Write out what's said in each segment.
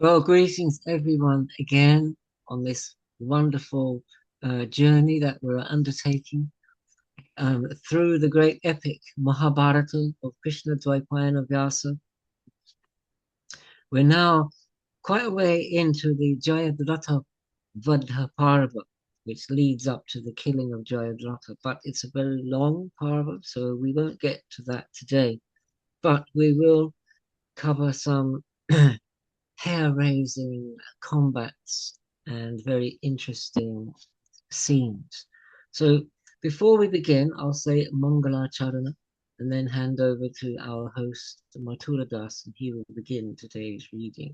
Well, greetings everyone again on this wonderful journey that we're undertaking through the great epic Mahabharata of Krishna Dvaipayana Vyasa. We're now quite a way into the Jayadratha Vadha Parva, which leads up to the killing of Jayadratha, but it's a very long parva, so we won't get to that today. But we will cover some hair-raising combats and very interesting scenes. So before we begin, I'll say Mangala Charana and then hand over to our host, Mathura Das, and he will begin today's reading.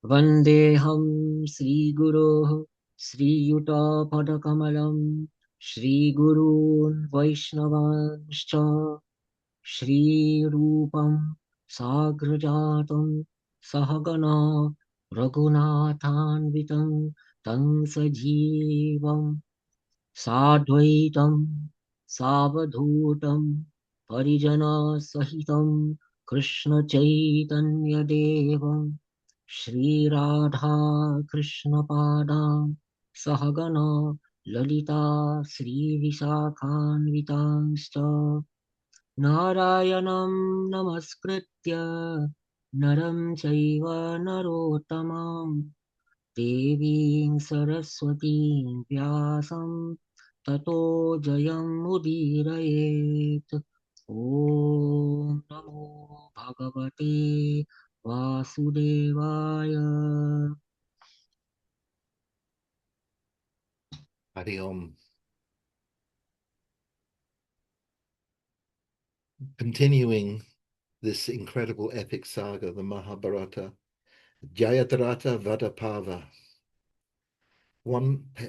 Vandeham Sri Guru Sri Yuta Padakamalam Sri Gurun Vaishnavanshcha श्रीरूपं साग्रजातं सहगना रघुनाथान्वितं तं सजीवं साद्वैतं सावधूतं परिजनसहितं कृष्णचैतन्यदेवं श्रीराधा कृष्णपादां सहगना ललिता श्रीविशाखान्वितांश्च नारायणं नमस्कृत्य नरं चैव नरोत्तमं देवीं सरस्वतीं व्यासं ततो जयमुदीरयेत्। ॐ नमो भगवते वासुदेवाय। Hari Om. Continuing this incredible epic saga, the Mahabharata, Jayadratha Vadapava,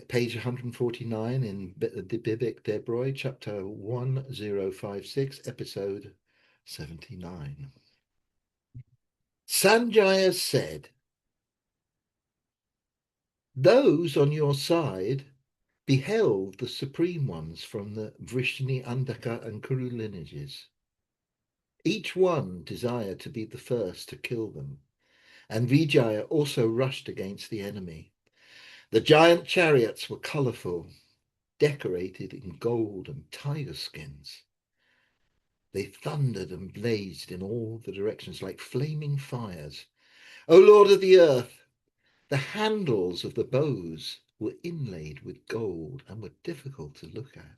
page 149 in the Bibek Debroy, chapter 1056, episode 79. Sanjaya said, "Those on your side beheld the supreme ones from the Vrishni, Andaka, and Kuru lineages. Each one desired to be the first to kill them, and Vijaya also rushed against the enemy. The giant chariots were colourful, decorated in gold and tiger skins. They thundered and blazed in all the directions like flaming fires. O Lord of the earth, the handles of the bows were inlaid with gold and were difficult to look at.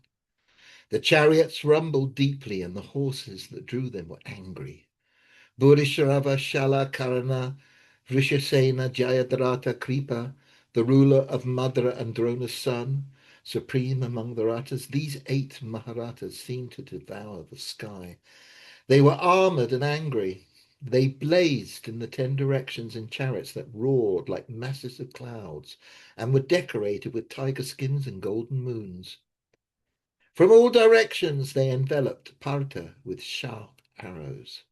The chariots rumbled deeply, and the horses that drew them were angry. Burishrava Shala Karana Vrishasena Jayadratha Kripa, the ruler of Madra and Drona's son, supreme among the Ratas, these 8 Maharatas seemed to devour the sky. They were armoured and angry. They blazed in the 10 directions in chariots that roared like masses of clouds and were decorated with tiger skins and golden moons. From all directions they enveloped Partha with sharp arrows.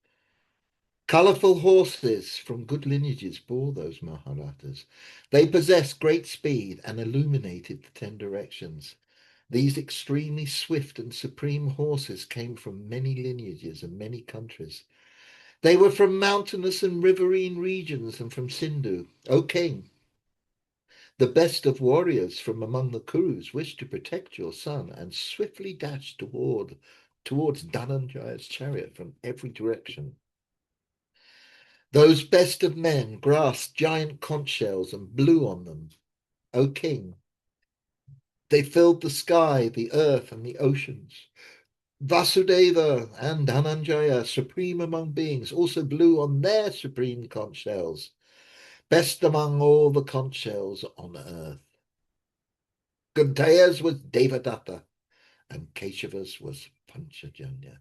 Colourful horses from good lineages bore those Maharatas. They possessed great speed and illuminated the 10 directions. These extremely swift and supreme horses came from many lineages and many countries. They were from mountainous and riverine regions and from Sindhu. O king, the best of warriors from among the Kurus wished to protect your son and swiftly dashed towards Dhananjaya's chariot from every direction. Those best of men grasped giant conch shells and blew on them. O king, they filled the sky, the earth, and the oceans. Vasudeva and Dhananjaya, supreme among beings, also blew on their supreme conch shells, best among all the conch shells on earth. Kuntaya's was Devadatta, and Keshava's was Panchajanya.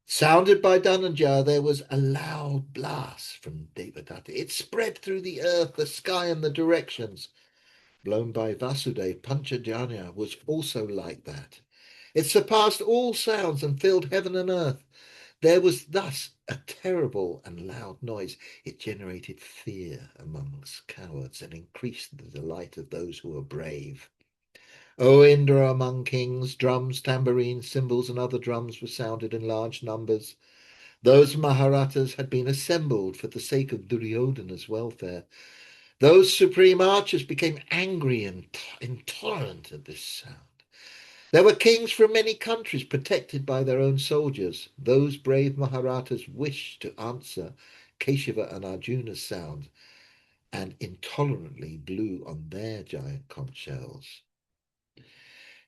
Sounded by Dhananjaya, there was a loud blast from Devadatta. It spread through the earth, the sky, and the directions. Blown by Vasudeva, Panchajanya was also like that. It surpassed all sounds and filled heaven and earth. There was thus a terrible and loud noise. It generated fear amongst cowards and increased the delight of those who were brave. O Indra among kings, drums, tambourines, cymbals, and other drums were sounded in large numbers. Those Maharatas had been assembled for the sake of Duryodhana's welfare. Those supreme archers became angry and intolerant at this sound. There were kings from many countries protected by their own soldiers. Those brave Maharatas wished to answer Keshava and Arjuna's sound and intolerantly blew on their giant conch shells.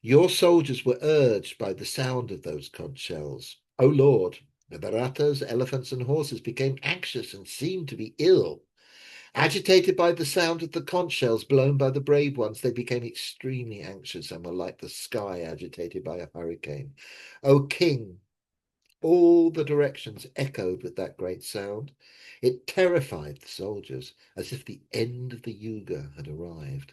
Your soldiers were urged by the sound of those conch shells. O Lord, the Bharatas, elephants, and horses became anxious and seemed to be ill. Agitated by the sound of the conch shells blown by the brave ones, they became extremely anxious and were like the sky agitated by a hurricane. O King, all the directions echoed with that great sound. It terrified the soldiers as if the end of the Yuga had arrived.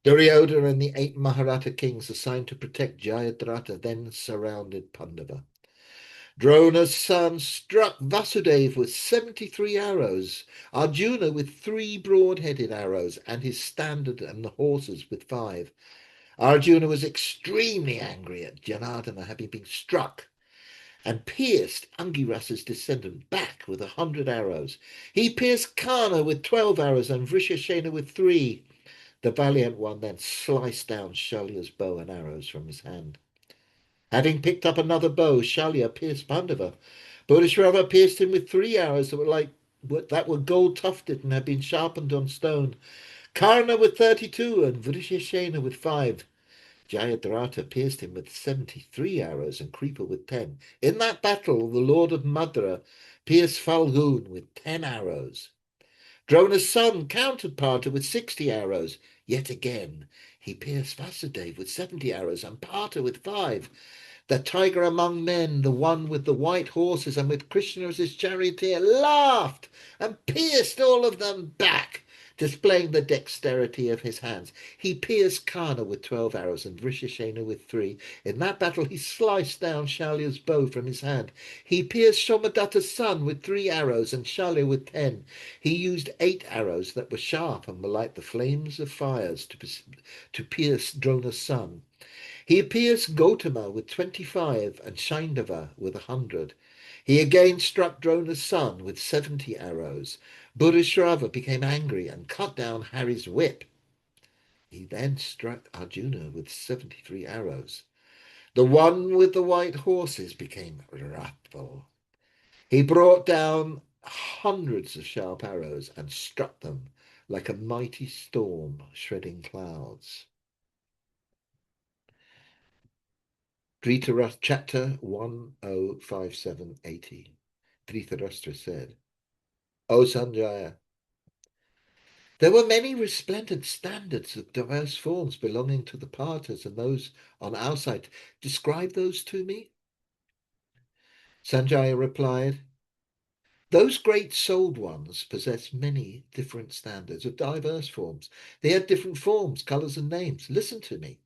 Duryodhana and the 8 Maharata kings assigned to protect Jayadratha then surrounded Pandava. Drona's son struck Vasudeva with 73 arrows, Arjuna with 3 broad-headed arrows, and his standard and the horses with 5. Arjuna was extremely angry at Janardana having been struck and pierced Angirasa's descendant back with 100 arrows. He pierced Karna with 12 arrows and Vrishashena with 3. The valiant one then sliced down Shalya's bow and arrows from his hand. Having picked up another bow, Shalya pierced Pandava. Bodhisrava pierced him with 3 arrows that were gold tufted and had been sharpened on stone. Karna with 32 and Vrishashena with 5. Jayadratha pierced him with 73 arrows and Kripa with 10. In that battle, the Lord of Madra pierced Falgun with 10 arrows. Drona's son countered Partha with 60 arrows. Yet again, he pierced Vasudeva with 70 arrows and Partha with 5. The tiger among men, the one with the white horses and with Krishna as his charioteer, laughed and pierced all of them back, displaying the dexterity of his hands. He pierced Karna with 12 arrows and Vrishashena with 3. In that battle he sliced down Shalya's bow from his hand. He pierced Somadatta's son with 3 arrows and Shalya with 10. He used 8 arrows that were sharp and were like the flames of fires to pierce Drona's son. He pierced Gotama with 25 and Shaindava with 100. He again struck Drona's son with 70 arrows. Bodhisrava became angry and cut down Hari's whip. He then struck Arjuna with 73 arrows. The one with the white horses became wrathful. He brought down hundreds of sharp arrows and struck them like a mighty storm shredding clouds. Dhritarashtra, chapter 105780. Dhritarashtra said, O Sanjaya, there were many resplendent standards of diverse forms belonging to the Parthas and those on our side. Describe those to me. Sanjaya replied, those great-souled ones possess many different standards of diverse forms. They had different forms, colours, and names. Listen to me.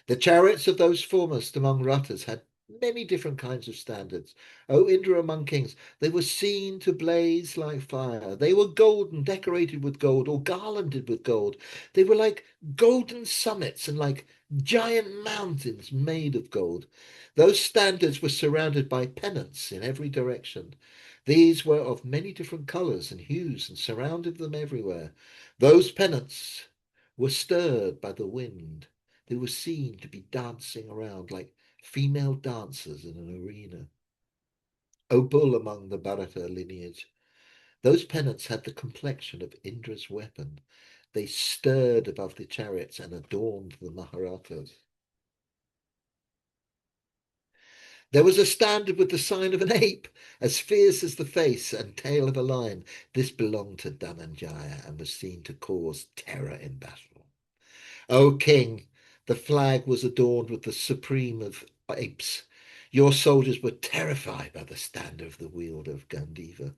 The chariots of those foremost among Rathas had many different kinds of standards. O Indra among kings, they were seen to blaze like fire. They were golden, decorated with gold, or garlanded with gold. They were like golden summits and like giant mountains made of gold. Those standards were surrounded by pennants in every direction. These were of many different colours and hues and surrounded them everywhere. Those pennants were stirred by the wind. They were seen to be dancing around like female dancers in an arena. O bull among the Bharata lineage, those pennants had the complexion of Indra's weapon. They stirred above the chariots and adorned the Maharatas. There was a standard with the sign of an ape, as fierce as the face and tail of a lion. This belonged to Dhananjaya and was seen to cause terror in battle. O king, the flag was adorned with the supreme of apes. Your soldiers were terrified by the standard of the wielder of Gandiva.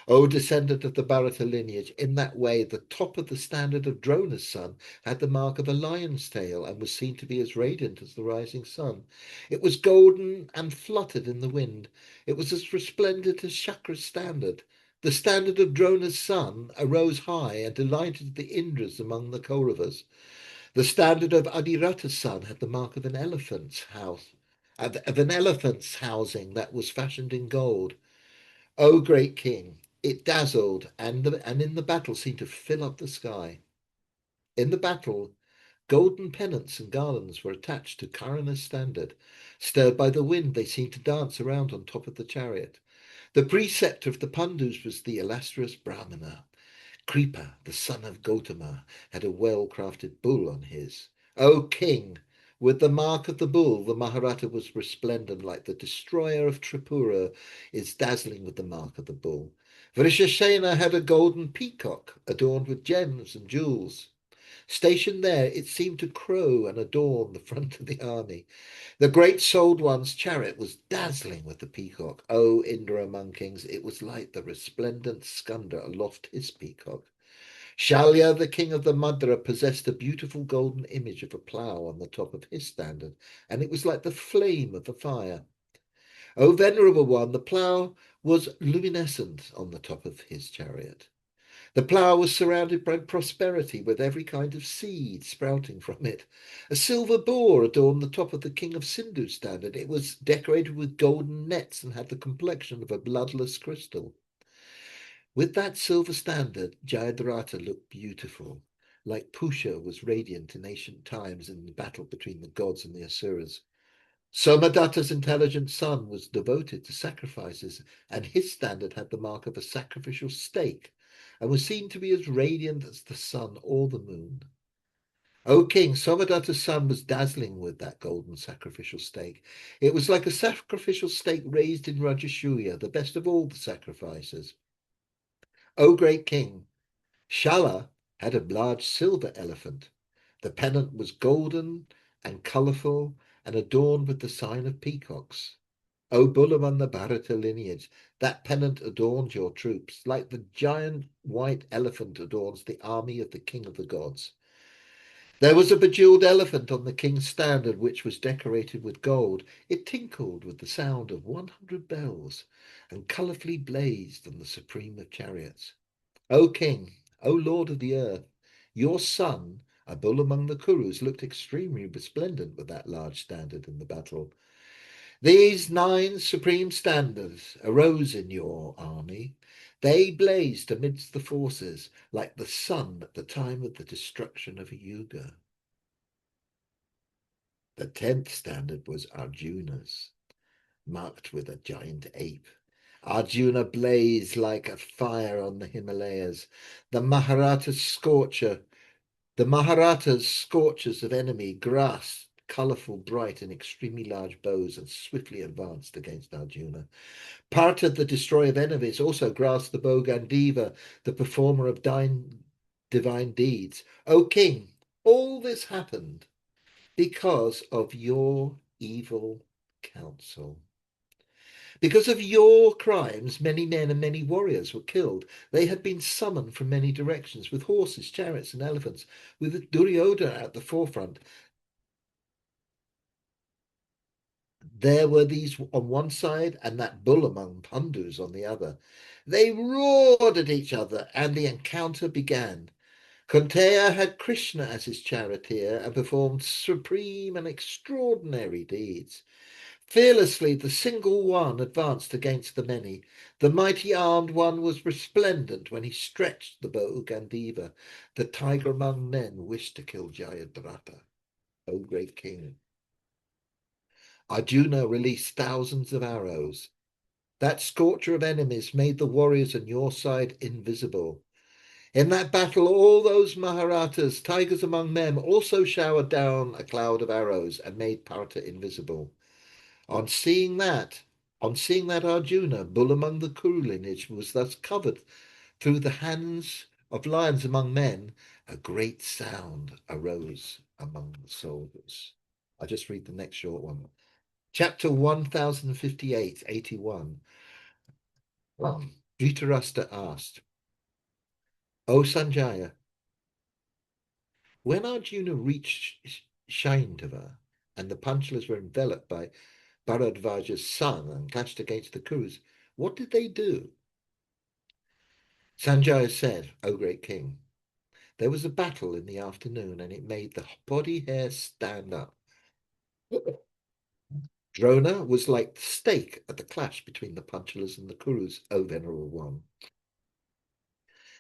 O descendant of the Bharata lineage, in that way the top of the standard of Drona's son had the mark of a lion's tail and was seen to be as radiant as the rising sun. It was golden and fluttered in the wind. It was as resplendent as Shakra's standard. The standard of Drona's son arose high and delighted the Indras among the Kauravas. The standard of Adhirata's son had the mark of an elephant's housing that was fashioned in gold. O great king, it dazzled and in the battle seemed to fill up the sky. In the battle, golden pennants and garlands were attached to Karna's standard. Stirred by the wind, they seemed to dance around on top of the chariot. The preceptor of the Pandus was the illustrious Brahmana. Kripa, the son of Gautama, had a well-crafted bull on his. O king, with the mark of the bull, the Mahabharata was resplendent like the destroyer of Tripura is dazzling with the mark of the bull. Vrishasena had a golden peacock adorned with gems and jewels. Stationed there, it seemed to crow and adorn the front of the army. The great souled one's chariot was dazzling with the peacock. O Indra among kings, it was like the resplendent Skanda aloft his peacock. Shalya, the king of the Madra, possessed a beautiful golden image of a plough on the top of his standard, and it was like the flame of the fire. O venerable one, the plough was luminescent on the top of his chariot. The plough was surrounded by prosperity, with every kind of seed sprouting from it. A silver boar adorned the top of the king of Sindhu's standard. It was decorated with golden nets and had the complexion of a bloodless crystal. With that silver standard, Jayadratha looked beautiful, like Pusha was radiant in ancient times in the battle between the gods and the Asuras. Somadatta's intelligent son was devoted to sacrifices, and his standard had the mark of a sacrificial stake, and was seen to be as radiant as the sun or the moon. O king, Somadatta's son was dazzling with that golden sacrificial stake. It was like a sacrificial stake raised in Rajasuya, the best of all the sacrifices. O great king, Shala had a large silver elephant. The pennant was golden and colourful and adorned with the sign of peacocks. O Bulaman the Bharata lineage, that pennant adorned your troops, like the giant white elephant adorns the army of the king of the gods. There was a bejeweled elephant on the king's standard, which was decorated with gold. It tinkled with the sound of 100 bells, and colourfully blazed on the supreme of chariots. O king, O lord of the earth, your son, a bull among the Kurus, looked extremely resplendent with that large standard in the battle. These 9 supreme standards arose in your army. They blazed amidst the forces like the sun at the time of the destruction of a Yuga. The 10th standard was Arjuna's, marked with a giant ape. Arjuna blazed like a fire on the Himalayas. The Maharatta's scorchers of enemy grasped colourful, bright, and extremely large bows and swiftly advanced against Arjuna. Partha, the destroyer of enemies, also grasped the bow Gandiva, the performer of divine deeds. O king, all this happened because of your evil counsel. Because of your crimes, many men and many warriors were killed. They had been summoned from many directions with horses, chariots, and elephants, with Duryodhana at the forefront. There were these on one side and that bull among Pandus on the other. They roared at each other, and the encounter began. Kunteya had Krishna as his charioteer and performed supreme and extraordinary deeds. Fearlessly, the single one advanced against the many. The mighty armed one was resplendent when he stretched the bow Gandiva. The tiger among men wished to kill Jayadratha. O great king! Arjuna released thousands of arrows. That scorcher of enemies made the warriors on your side invisible. In that battle, all those Maharatas, tigers among men, also showered down a cloud of arrows and made Partha invisible. On seeing that, on seeing that Arjuna, bull among the Kuru lineage, was thus covered through the hands of lions among men, a great sound arose among the soldiers. I'll just read the next short one. Chapter 1058, 81. Dhritarashtra asked, O Sanjaya, when Arjuna reached Shaindava and the Panchalas were enveloped by Bharadvaja's son and clashed against the Kurus, what did they do? Sanjaya said, O great king, there was a battle in the afternoon and it made the body hair stand up. Drona was like the stake at the clash between the Panchalas and the Kurus, O Venerable One.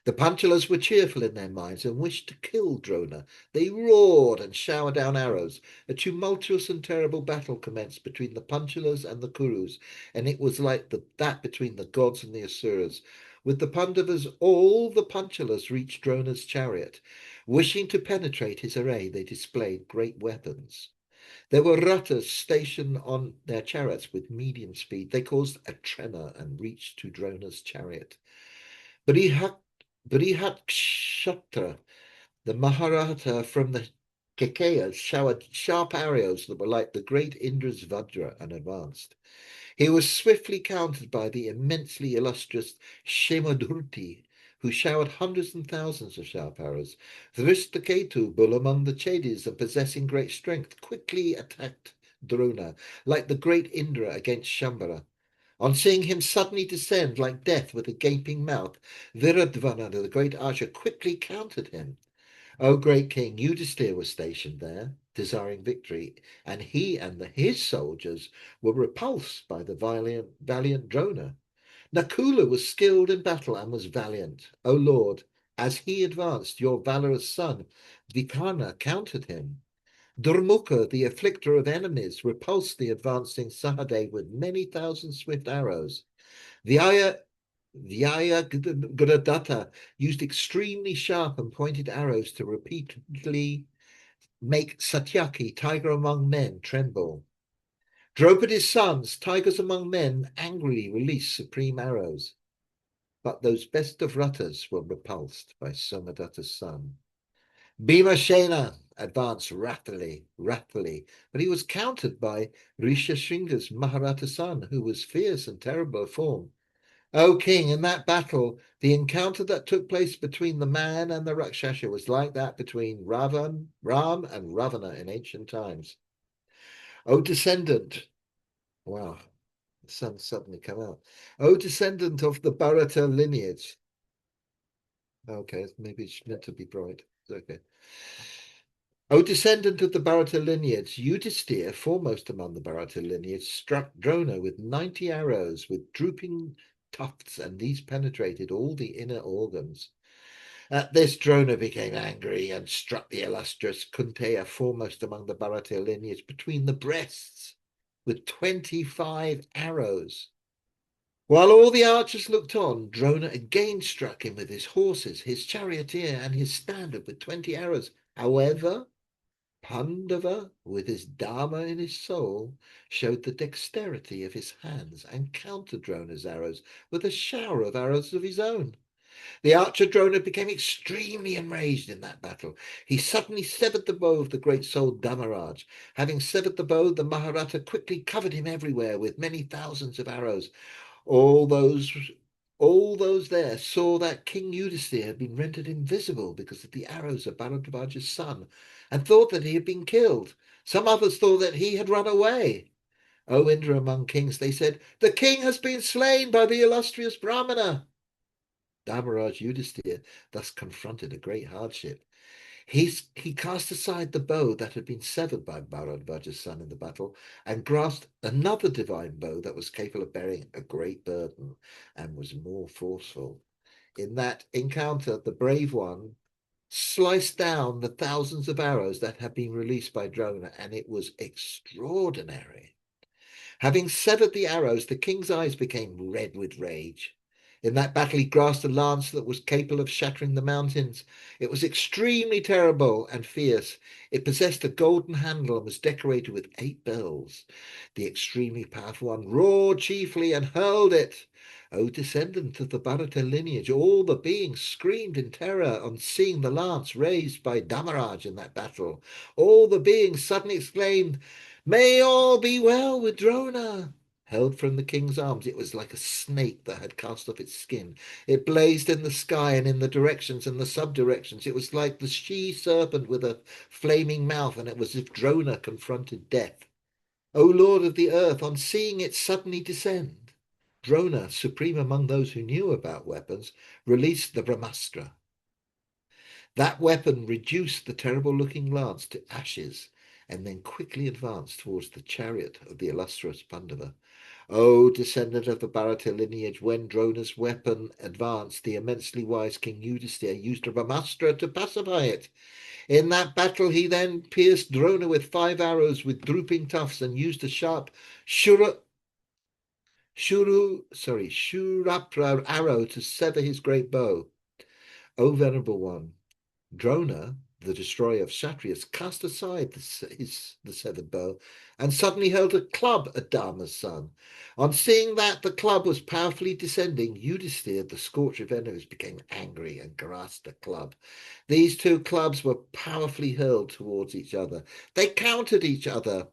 The Panchalas were cheerful in their minds and wished to kill Drona. They roared and showered down arrows. A tumultuous and terrible battle commenced between the Panchalas and the Kurus, and it was like that between the gods and the Asuras. With the Pandavas, all the Panchalas reached Drona's chariot. Wishing to penetrate his array, they displayed great weapons. There were rutters stationed on their chariots with medium speed. They caused a tremor and reached to Drona's chariot. Brihat, Brihatkshatra, the Mahabharata from the Kekayas, showered sharp arrows that were like the great Indra's Vajra and advanced. He was swiftly countered by the immensely illustrious Shemadurti, who showered hundreds and thousands of sharp arrows. Drishtaketu, bull among the Chedis and possessing great strength, quickly attacked Drona, like the great Indra against Shambhara. On seeing him suddenly descend like death with a gaping mouth, Viradvana, the great archer, quickly countered him. O great king, Yudhisthira was stationed there, desiring victory, and he and his soldiers were repulsed by the valiant Drona. Nakula was skilled in battle and was valiant. O Lord, as he advanced, your valorous son, Vikarna, countered him. Durmukha, the afflicter of enemies, repulsed the advancing Sahadev with many thousand swift arrows. Vyaya Vyayagadatta used extremely sharp and pointed arrows to repeatedly make Satyaki, tiger among men, tremble. Draupadi's sons, tigers among men, angrily released supreme arrows. But those best of rutters were repulsed by Somadatta's son. Bhimashena advanced wrathfully, but he was countered by Rishasringa's Maharata son, who was fierce and terrible of form. O king, in that battle, the encounter that took place between the man and the Rakshasa was like that between Ram and Ravana in ancient times. O descendant, wow, the sun suddenly come out. O descendant of the Bharata lineage. Okay, maybe it's meant to be bright. Okay. O descendant of the Bharata lineage, Yudhisthira, foremost among the Bharata lineage, struck Drona with 90 arrows with drooping tufts, and these penetrated all the inner organs. At this, Drona became angry and struck the illustrious Kunteya, foremost among the Bharata lineage, between the breasts with 25 arrows. While all the archers looked on, Drona again struck him with his horses, his charioteer, and his standard with 20 arrows. However, Pandava, with his Dharma in his soul, showed the dexterity of his hands and countered Drona's arrows with a shower of arrows of his own. The archer Drona became extremely enraged in that battle. He suddenly severed the bow of the great soul Dharmaraj. Having severed the bow, the Maharata quickly covered him everywhere with many thousands of arrows. All those all those there saw that King Yudhisthira had been rendered invisible because of the arrows of Bharadvaja's son, and thought that he had been killed. Some others thought that he had run away. O Indra among kings, they said, the king has been slain by the illustrious Brahmana. Dharmaraj Yudhisthira thus confronted a great hardship. He cast aside the bow that had been severed by Bharadvaja's son in the battle and grasped another divine bow that was capable of bearing a great burden and was more forceful. In that encounter, the brave one sliced down the thousands of arrows that had been released by Drona, and it was extraordinary. Having severed the arrows, the king's eyes became red with rage. In that battle, he grasped a lance that was capable of shattering the mountains. It was extremely terrible and fierce. It possessed a golden handle and was decorated with 8 bells. The extremely powerful one roared chiefly and hurled it. O descendant of the Bharata lineage, all the beings screamed in terror on seeing the lance raised by Dharmaraj in that battle. All the beings suddenly exclaimed, may all be well with Drona. Held from the king's arms, it was like a snake that had cast off its skin. It blazed in the sky and in the directions and the subdirections. It was like the she-serpent with a flaming mouth, and it was as if Drona confronted death. O Lord of the earth, on seeing it suddenly descend, Drona, supreme among those who knew about weapons, released the Brahmastra. That weapon reduced the terrible-looking lance to ashes, and then quickly advanced towards the chariot of the illustrious Pandava. O descendant of the Bharata lineage, when Drona's weapon advanced, the immensely wise King Yudhisthira used a Brahmastra to pacify it. In that battle he then pierced Drona with 5 arrows with drooping tufts and used a sharp Shurapra arrow to sever his great bow. O venerable one, Drona, the destroyer of Kshatriyas, cast aside the severed bow and suddenly hurled a club at Dharma's son. On seeing that the club was powerfully descending, Yudhisthira, the scorcher of enemies, became angry and grasped the club. These 2 clubs were powerfully hurled towards each other. They countered each other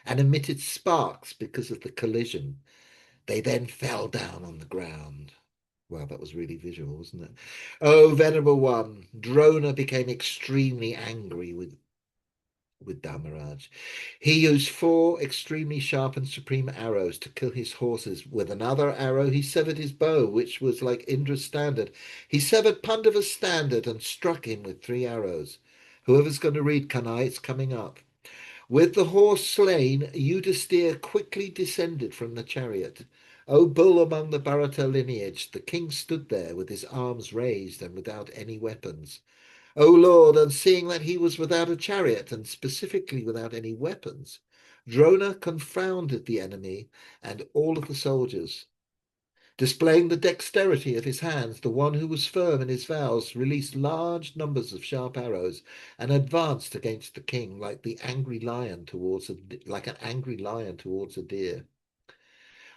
and emitted sparks because of the collision. They then fell down on the ground. Wow, that was really visual, wasn't it? Oh, venerable one, Drona became extremely angry with Dharmaraj. He used 4 extremely sharp and supreme arrows to kill his horses. With another arrow, he severed his bow, which was like Indra's standard. He severed Pandava's standard and struck him with 3 arrows. Whoever's going to read Kanai, it's coming up. With the horse slain, Yudhisthira quickly descended from the chariot. O bull among the Bharata lineage, the king stood there with his arms raised and without any weapons. O Lord, and seeing that he was without a chariot and specifically without any weapons, Drona confounded the enemy and all of the soldiers. Displaying the dexterity of his hands, the one who was firm in his vows released large numbers of sharp arrows and advanced against the king like an angry lion towards a deer.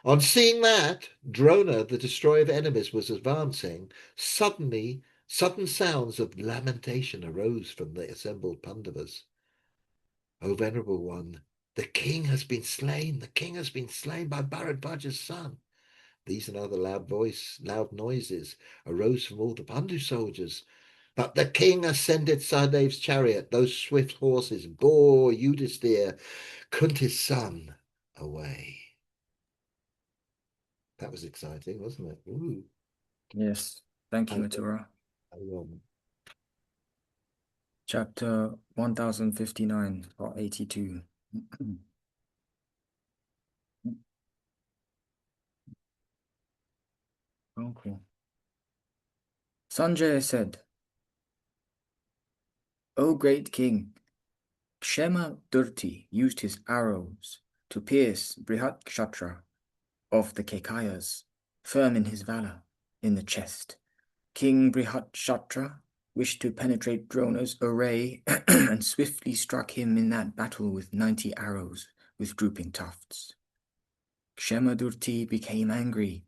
On seeing that Drona, the destroyer of enemies, was advancing, sudden sounds of lamentation arose from the assembled Pandavas. O venerable one, the king has been slain. The king has been slain by Bharadvaja's son. These and other loud noises arose from all the Pandu soldiers. But the king ascended Sahadev's chariot. Those swift horses bore Yudhisthira, Kunti's son, away. That was exciting, wasn't it? Ooh. Yes. Thank you, Matura. Chapter 1059, or 82. Okay. Sanjaya said, O great king, Kshema Durti used his arrows to pierce Brihatkshatra of the Kekayas, firm in his valor, in the chest. King Brihatkshatra wished to penetrate Drona's array and swiftly struck him in that battle with 90 arrows with drooping tufts. Kshemadurti became angry.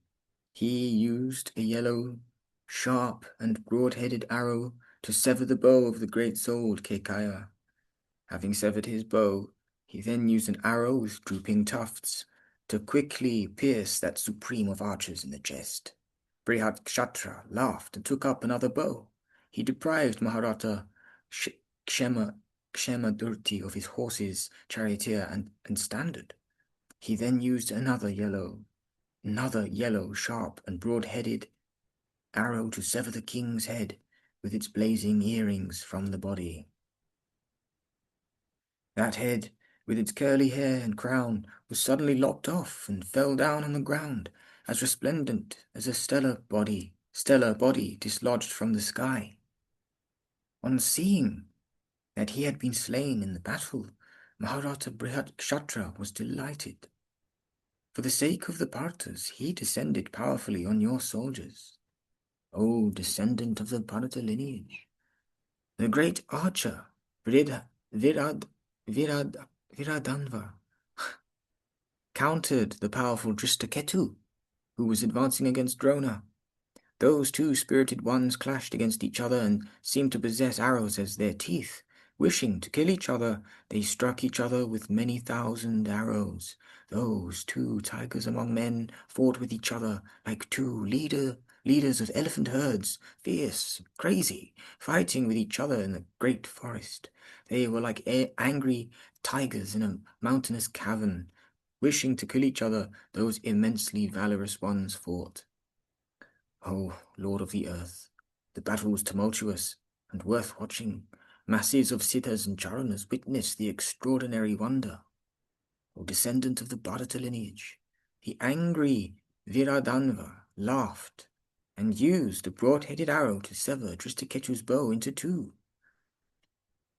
He used a yellow, sharp, and broad-headed arrow to sever the bow of the great-souled Kekaya. Having severed his bow, he then used an arrow with drooping tufts to quickly pierce that supreme of archers in the chest. Brihatkshatra laughed and took up another bow. He deprived Mahabharata Kshemadurti of his horses, charioteer, and standard. He then used another yellow, sharp and broad-headed arrow to sever the king's head with its blazing earrings from the body. That head, with its curly hair and crown, was suddenly lopped off and fell down on the ground, as resplendent as a stellar body dislodged from the sky. On seeing that he had been slain in the battle, Maharata Brihatkshatra was delighted. For the sake of the Bhartas, he descended powerfully on your soldiers. O descendant of the Bharata lineage, the great archer Viradanva countered the powerful Drishtaketu, who was advancing against Drona. Those 2 spirited ones clashed against each other and seemed to possess arrows as their teeth. Wishing to kill each other, they struck each other with many thousand arrows. Those 2 tigers among men fought with each other like 2 leaders of elephant herds, fierce, crazy, fighting with each other in the great forest. They were like angry tigers in a mountainous cavern. Wishing to kill each other, those immensely valorous ones fought. O Lord of the earth, the battle was tumultuous and worth watching. Masses of Siddhas and Charanas witnessed the extraordinary wonder. O descendant of the Bharata lineage, the angry Viradanva laughed and used the broad-headed arrow to sever Drishtaketu's bow into two.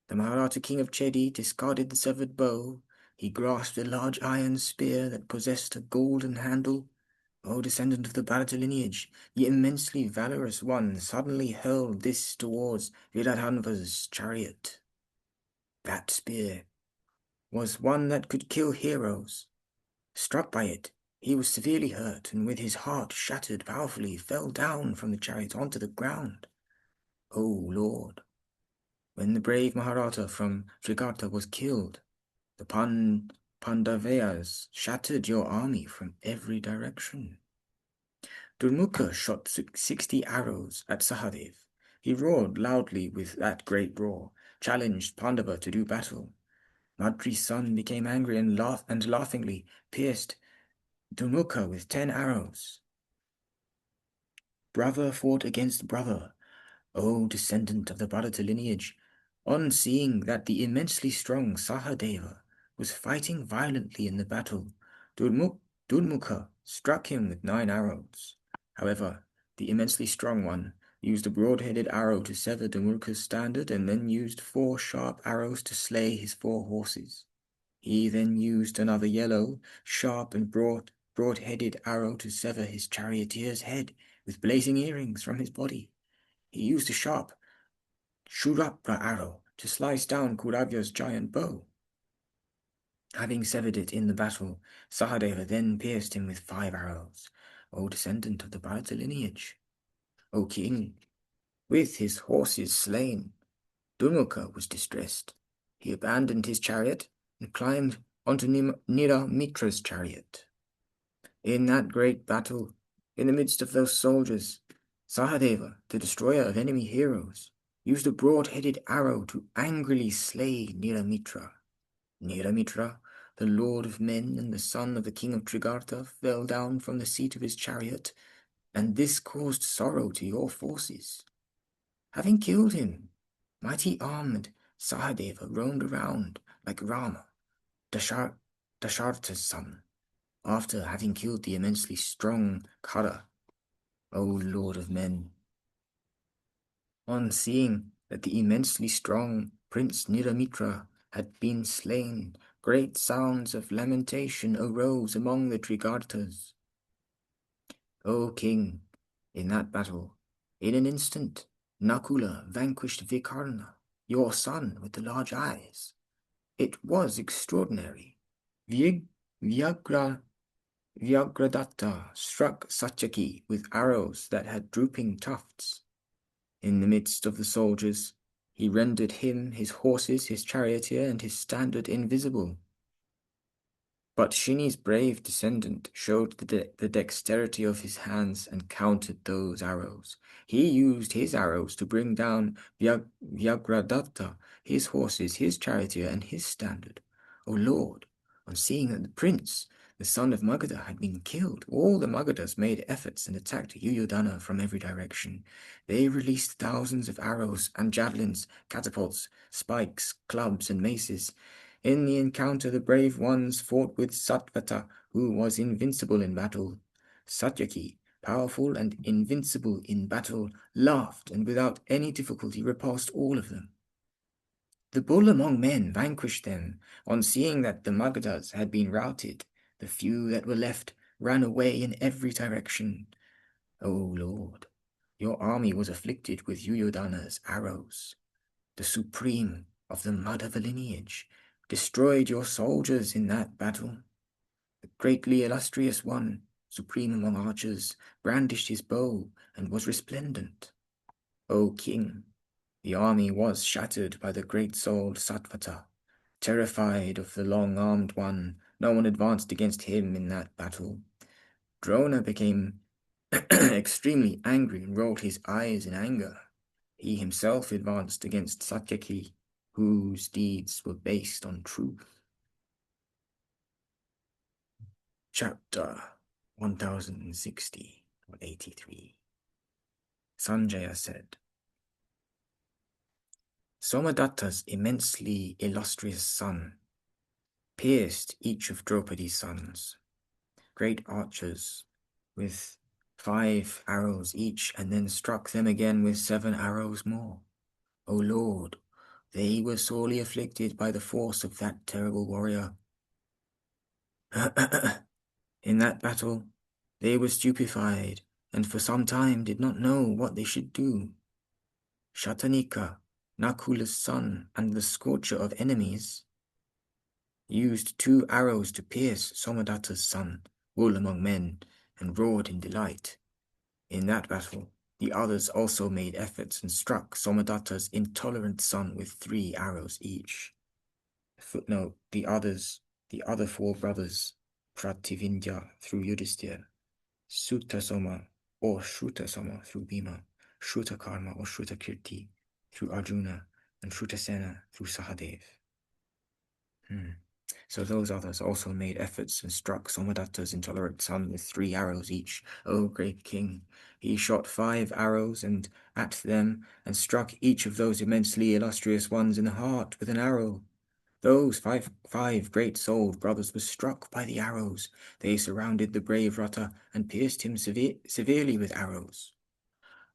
The Maharata king of Chedi discarded the severed bow. He grasped a large iron spear that possessed a golden handle. O descendant of the Bharata lineage, the immensely valorous one suddenly hurled this towards Viradhanva's chariot. That spear was one that could kill heroes. Struck by it, he was severely hurt, and with his heart shattered powerfully, fell down from the chariot onto the ground. O Lord, when the brave Maharata from Trigarta was killed, the Pandavayas shattered your army from every direction. Durmukha shot 60 arrows at Sahadev. He roared loudly with that great roar, challenged Pandava to do battle. Madri's son became angry and laughingly pierced Durmukha with 10 arrows. Brother fought against brother, O descendant of the Bharata lineage. On seeing that the immensely strong Sahadeva was fighting violently in the battle, Durmukha struck him with 9 arrows. However, the immensely strong one used a broad-headed arrow to sever Durmukha's standard and then used 4 sharp arrows to slay his 4 horses. He then used another yellow, sharp and broad-headed arrow to sever his charioteer's head with blazing earrings from his body. He used a sharp Shurapra arrow to slice down Kuravya's giant bow. Having severed it in the battle, Sahadeva then pierced him with 5 arrows. O descendant of the Bharata lineage, O king, with his horses slain, Durmukha was distressed. He abandoned his chariot and climbed onto Nira Mitra's chariot. In that great battle, in the midst of those soldiers, Sahadeva, the destroyer of enemy heroes, used a broad-headed arrow to angrily slay Niramitra. Niramitra, the lord of men and the son of the king of Trigarta, fell down from the seat of his chariot, and this caused sorrow to your forces. Having killed him, mighty armed Sahadeva roamed around like Rama, Dasharatha's son, after having killed the immensely strong Kara, O Lord of men. On seeing that the immensely strong Prince Niramitra had been slain, great sounds of lamentation arose among the Trigartas. O king, in that battle, in an instant, Nakula vanquished Vikarna, your son with the large eyes. It was extraordinary. Vyagradatta struck Satyaki with arrows that had drooping tufts. In the midst of the soldiers, he rendered him, his horses, his charioteer, and his standard invisible. But Shini's brave descendant showed the dexterity of his hands and countered those arrows. He used his arrows to bring down Vyagradatta, his horses, his charioteer, and his standard. O Lord, on seeing that the prince, the son of Magadha, had been killed, all the Magadhas made efforts and attacked Yuyodhana from every direction. They released thousands of arrows and javelins, catapults, spikes, clubs, and maces. In the encounter, the brave ones fought with Satvata, who was invincible in battle. Satyaki, powerful and invincible in battle, laughed and without any difficulty repulsed all of them. The bull among men vanquished them. On seeing that the Magadhas had been routed, the few that were left ran away in every direction. O Lord, your army was afflicted with Yuyodhana's arrows. The supreme of the Madhava lineage destroyed your soldiers in that battle. The greatly illustrious one, supreme among archers, brandished his bow and was resplendent. O king, the army was shattered by the great-souled Satvata. Terrified of the long-armed one, no one advanced against him in that battle. Drona became extremely angry and rolled his eyes in anger. He himself advanced against Satyaki, whose deeds were based on truth. Chapter 1060 or 83. Sanjaya said, Somadatta's immensely illustrious son pierced each of Draupadi's sons, great archers, with 5 arrows each, and then struck them again with 7 arrows more. O Lord, they were sorely afflicted by the force of that terrible warrior. In that battle, they were stupefied, and for some time did not know what they should do. Shatanika, Nakula's son and the scorcher of enemies, used 2 arrows to pierce Somadatta's son, Wool among men, and roared in delight. In that battle, the others also made efforts and struck Somadatta's intolerant son with 3 arrows each. Footnote, the other 4 brothers, Prativindya through Yudhisthira, Sutasoma or Shrutasoma through Bhima, Shrutakarma or Shrutakirti through Arjuna, and Shrutasena through Sahadev. So those others also made efforts and struck Somadatta's intolerant son with 3 arrows each. O great king, he shot 5 arrows and at them, and struck each of those immensely illustrious ones in the heart with an arrow. Those five great-souled brothers were struck by the arrows. They surrounded the brave Rata and pierced him severely with arrows.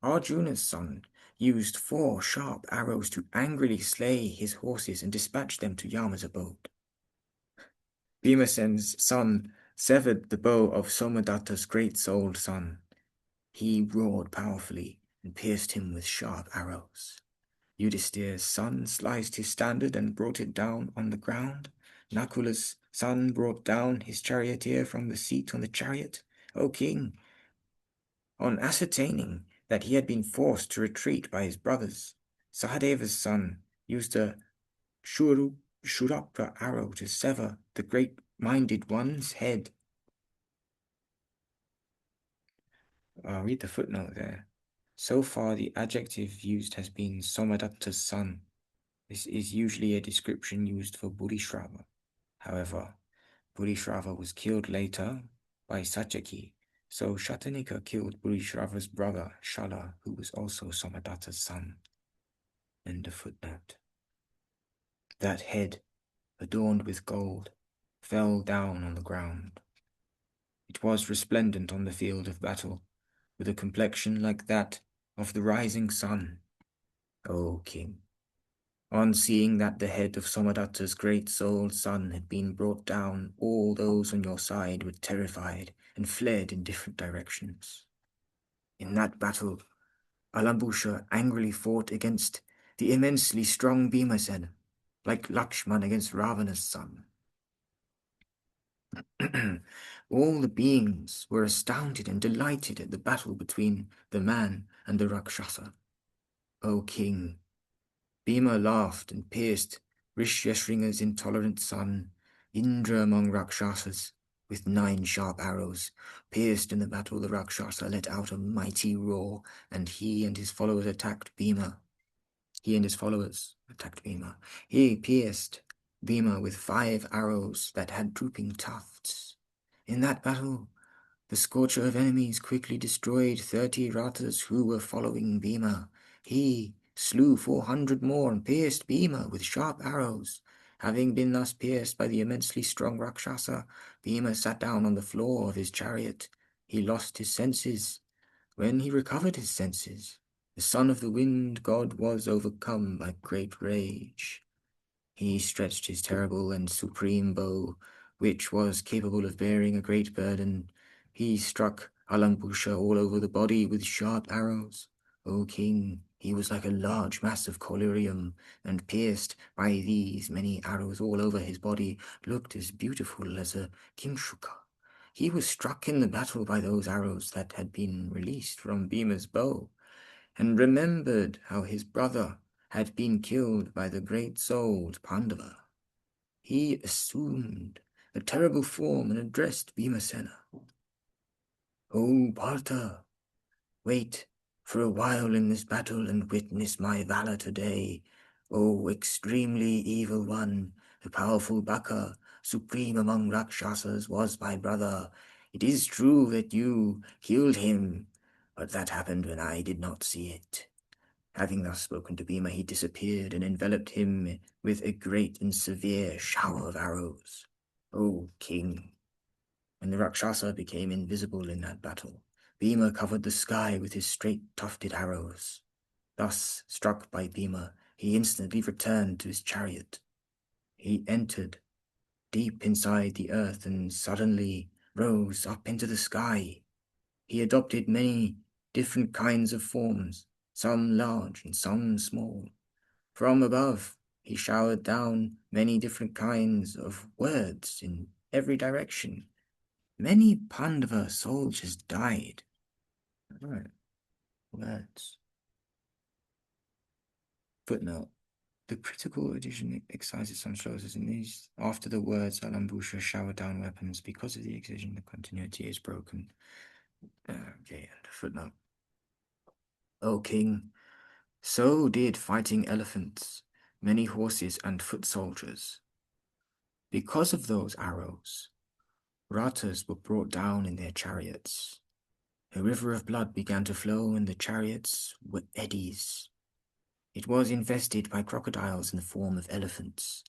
Arjuna's son used 4 sharp arrows to angrily slay his horses and dispatch them to Yama's abode. Bhimasen's son severed the bow of Somadatta's great-souled son. He roared powerfully and pierced him with sharp arrows. Yudhisthira's son sliced his standard and brought it down on the ground. Nakula's son brought down his charioteer from the seat on the chariot. O king, on ascertaining that he had been forced to retreat by his brothers, Sahadeva's son used a Shurapra arrow to sever the great-minded one's head. I'll read the footnote there. So far, the adjective used has been Somadatta's son. This is usually a description used for Burishrava. However, Burishrava was killed later by Satyaki, so Shatanika killed Burishrava's brother, Shala, who was also Somadatta's son. End of footnote. That head, adorned with gold, fell down on the ground. It was resplendent on the field of battle, with a complexion like that of the rising sun. O king, on seeing that the head of Somadatta's great-souled son had been brought down, all those on your side were terrified and fled in different directions. In that battle, Alambusha angrily fought against the immensely strong Bhimasena, like Lakshman against Ravana's son. All the beings were astounded and delighted at the battle between the man and the Rakshasa. O king, Bhima laughed and pierced Rishyashringa's intolerant son, Indra among Rakshasas, with 9 sharp arrows. Pierced in the battle, the Rakshasa let out a mighty roar, and he and his followers attacked Bhima. He pierced Bhima with 5 arrows that had drooping tufts. In that battle, the scorcher of enemies quickly destroyed 30 Ratas who were following Bhima. He slew 400 more and pierced Bhima with sharp arrows. Having been thus pierced by the immensely strong Rakshasa, Bhima sat down on the floor of his chariot. He lost his senses. When he recovered his senses, the son of the wind god was overcome by great rage. He stretched his terrible and supreme bow, which was capable of bearing a great burden. He struck Alambusha all over the body with sharp arrows. O king, he was like a large mass of collyrium, and pierced by these many arrows all over his body, looked as beautiful as a kimshuka. He was struck in the battle by those arrows that had been released from Bhima's bow, and remembered how his brother had been killed by the great-souled Pandava. He assumed a terrible form and addressed Bhimasena. O Partha, wait for a while in this battle and witness my valor today. O extremely evil one, the powerful Baka, supreme among Rakshasas, was my brother. It is true that you killed him, but that happened when I did not see it. Having thus spoken to Bhima, he disappeared and enveloped him with a great and severe shower of arrows. O king! When the Rakshasa became invisible in that battle, Bhima covered the sky with his straight tufted arrows. Thus, struck by Bhima, he instantly returned to his chariot. He entered deep inside the earth and suddenly rose up into the sky. He adopted many different kinds of forms, some large and some small. From above, he showered down many different kinds of words in every direction. Many Pandava soldiers died. Right. Words. Footnote. The critical edition excises some shows in these. After the words Alambusha shower down weapons, because of the excision, the continuity is broken. Okay, and footnote. O king, so did fighting elephants, many horses and foot soldiers. Because of those arrows, ratas were brought down in their chariots. A river of blood began to flow, and the chariots were eddies. It was infested by crocodiles in the form of elephants.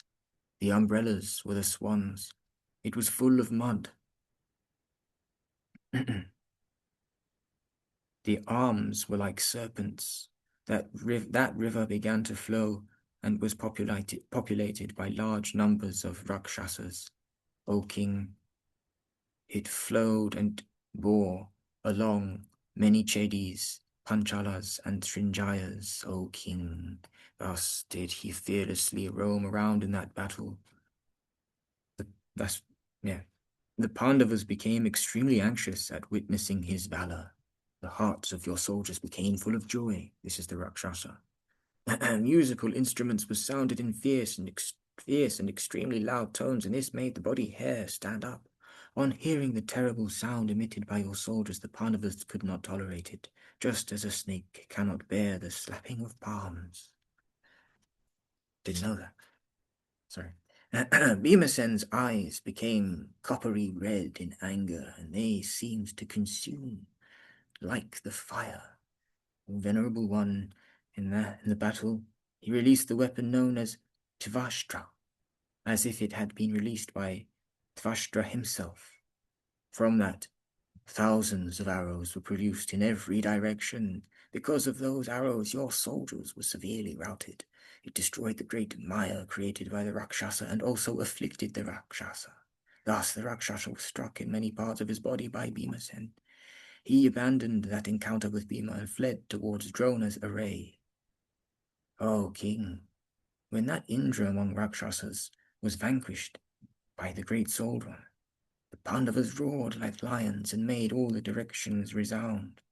The umbrellas were the swans. It was full of mud. The arms were like serpents. That river began to flow and was populated by large numbers of Rakshasas. O king, it flowed and bore along many Chedis, Panchalas, and Srinjayas, O king. Thus did he fearlessly roam around in that battle. The Pandavas became extremely anxious at witnessing his valor. The hearts of your soldiers became full of joy. This is the Rakshasa. Musical instruments were sounded in fierce and extremely loud tones, and this made the body hair stand up. On hearing the terrible sound emitted by your soldiers, the Pandavas could not tolerate it, just as a snake cannot bear the slapping of palms. Didn't know that. Sorry. Bhimasen's eyes became coppery red in anger, and they seemed to consume like the fire. O venerable one, in the battle, he released the weapon known as Tvashtra, as if it had been released by Tvashtra himself. From that, thousands of arrows were produced in every direction. Because of those arrows, your soldiers were severely routed. It destroyed the great Maya created by the Rakshasa and also afflicted the Rakshasa. Thus, the Rakshasa was struck in many parts of his body by Bhimasen. He abandoned that encounter with Bhima and fled towards Drona's array. O king, when that Indra among Rakshasas was vanquished by the great Soul One, the Pandavas roared like lions and made all the directions resound.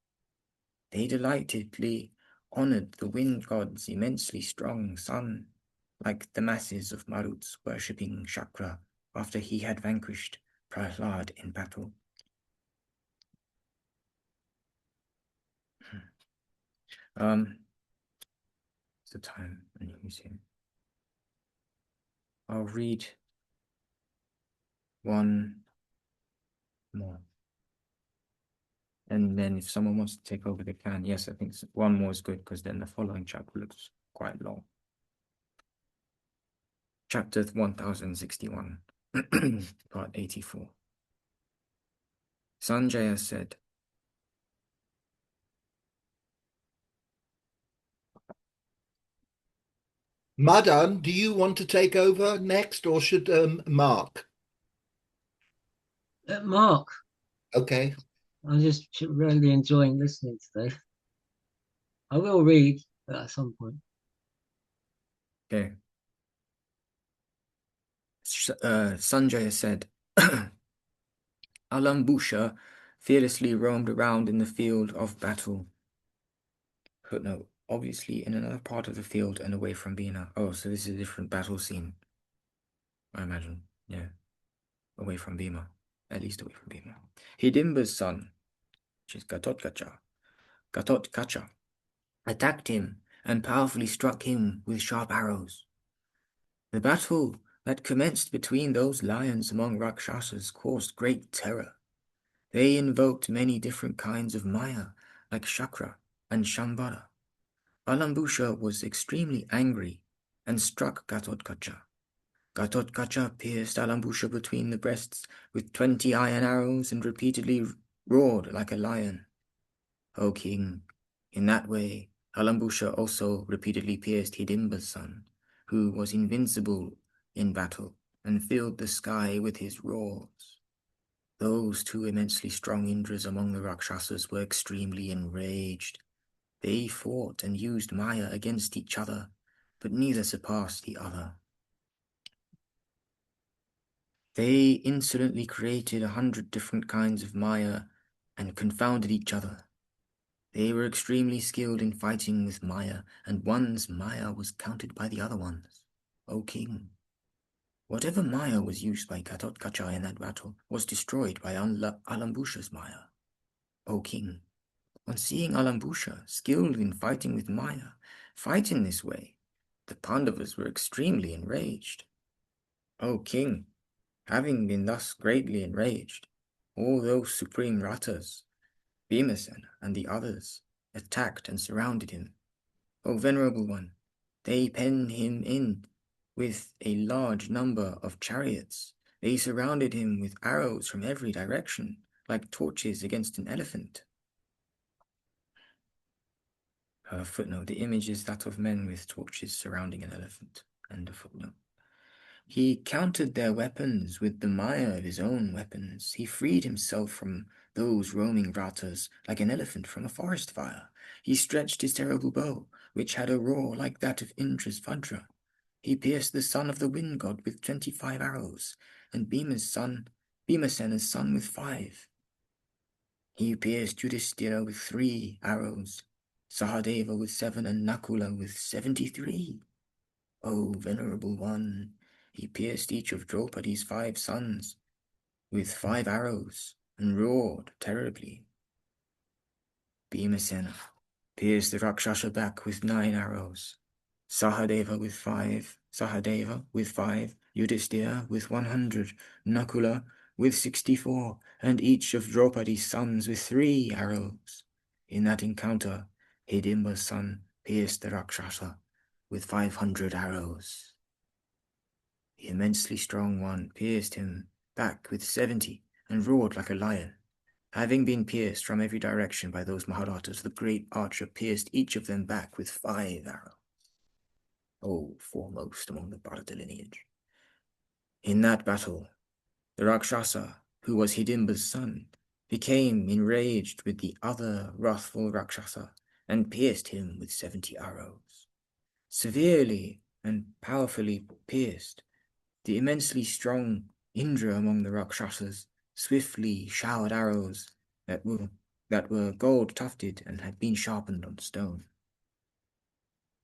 They delightedly honored the wind god's immensely strong sun, like the masses of Maruts worshipping Shakra after he had vanquished Prahlad in battle. It's the time. I'll read one more. And then if someone wants to take over, they can. Yes, I think one more is good because then the following chapter looks quite long. Chapter 1061, part 84. Sanjaya said, Madan, do you want to take over next, or should Mark? Mark, Okay. I'm just really enjoying listening today. I will read at some point. Okay. Sanjaya said, Alambusha fearlessly roamed around in the field of battle. Footnote, obviously in another part of the field and away from Bina. Oh, so this is a different battle scene, I imagine. Yeah. Away from Bhima. At least away from Bhima. Hidimba's son, which is Gatotkacha, attacked him and powerfully struck him with sharp arrows. The battle that commenced between those lions among Rakshasas caused great terror. They invoked many different kinds of Maya, like Shakra and Shambhala. Alambusha was extremely angry and struck Gatotkacha. Gatotkacha pierced Alambusha between the breasts with 20 iron arrows and repeatedly roared like a lion. O king, in that way, Alambusha also repeatedly pierced Hidimba's son, who was invincible in battle and filled the sky with his roars. Those two immensely strong Indras among the Rakshasas were extremely enraged. They fought and used Maya against each other, but neither surpassed the other. They insolently created 100 different kinds of Maya and confounded each other. They were extremely skilled in fighting with Maya, and one's Maya was counted by the other ones. O king, whatever Maya was used by Gatotkacha in that battle was destroyed by Alambusha's Maya. O king, on seeing Alambusha skilled in fighting with Maya fight in this way, the Pandavas were extremely enraged. O king, having been thus greatly enraged, all those supreme Ratas, Bhimasen and the others, attacked and surrounded him. O venerable one, they penned him in with a large number of chariots. They surrounded him with arrows from every direction, like torches against an elephant. Footnote, the image is that of men with torches surrounding an elephant. End of footnote. He countered their weapons with the mire of his own weapons. He freed himself from those roaming ratas like an elephant from a forest fire. He stretched his terrible bow, which had a roar like that of Indra's Vajra. He pierced the son of the wind god with 25 arrows, and Bhimasena's son with 5. He pierced Yudhishthira with 3 arrows, Sahadeva with 7, and Nakula with 73. O venerable one, he pierced each of Draupadi's 5 sons with 5 arrows and roared terribly. Bhimasena pierced the Rakshasa back with 9 arrows, Sahadeva with 5, Yudhishthira with 100, Nakula with 64, and each of Draupadi's sons with 3 arrows. In that encounter, Hidimba's son pierced the Rakshasa with 500 arrows. The immensely strong one pierced him back with 70 and roared like a lion. Having been pierced from every direction by those Maharatas, the great archer pierced each of them back with 5 arrows. O foremost among the Bharata lineage. In that battle, the Rakshasa, who was Hidimba's son, became enraged with the other wrathful Rakshasa and pierced him with 70 arrows. Severely and powerfully pierced, the immensely strong Indra among the Rakshasas swiftly showered arrows that were gold-tufted and had been sharpened on stone.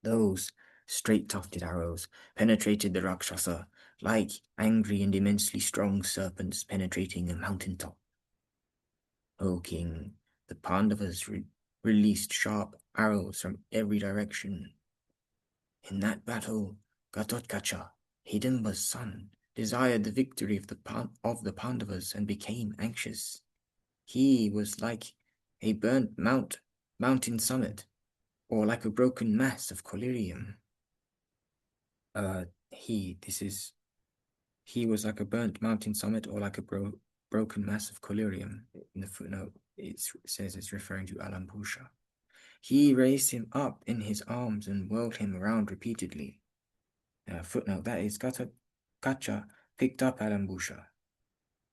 Those straight-tufted arrows penetrated the Rakshasa like angry and immensely strong serpents penetrating a mountaintop. O king, the Pandavas released sharp arrows from every direction. In that battle, Gatotkacha, Hidimba's son, desired the victory of the Pandavas and became anxious. He was like a burnt mountain summit, or like a broken mass of collyrium. He was like a burnt mountain summit, or like a broken mass of collyrium. In the footnote, it says it's referring to Alambusha. He raised him up in his arms and whirled him around repeatedly. Footnote, that is Gatotkacha picked up Alambusha.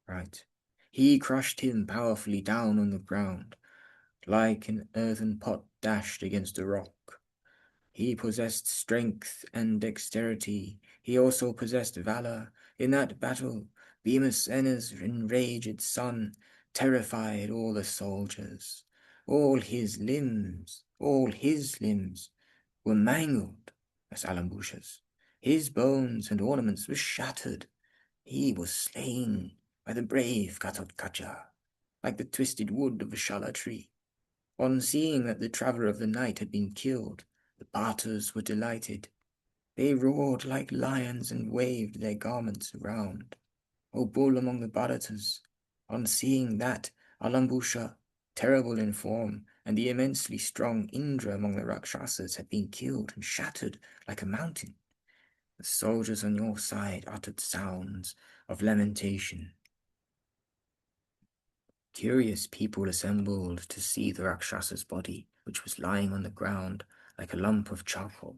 Right. He crushed him powerfully down on the ground, like an earthen pot dashed against a rock. He possessed strength and dexterity. He also possessed valor. In that battle, Bhimasena's enraged son terrified all the soldiers. All his limbs were mangled as Alambusha's. His bones and ornaments were shattered. He was slain by the brave Gatotkacha, like the twisted wood of a shala tree. On seeing that the traveler of the night had been killed, the Bhatas were delighted. They roared like lions and waved their garments around. O bull among the Bharatas, on seeing that Alambusha, terrible in form and the immensely strong Indra among the Rakshasas had been killed and shattered like a mountain. The soldiers on your side uttered sounds of lamentation. Curious people assembled to see the Rakshasa's body, which was lying on the ground like a lump of charcoal.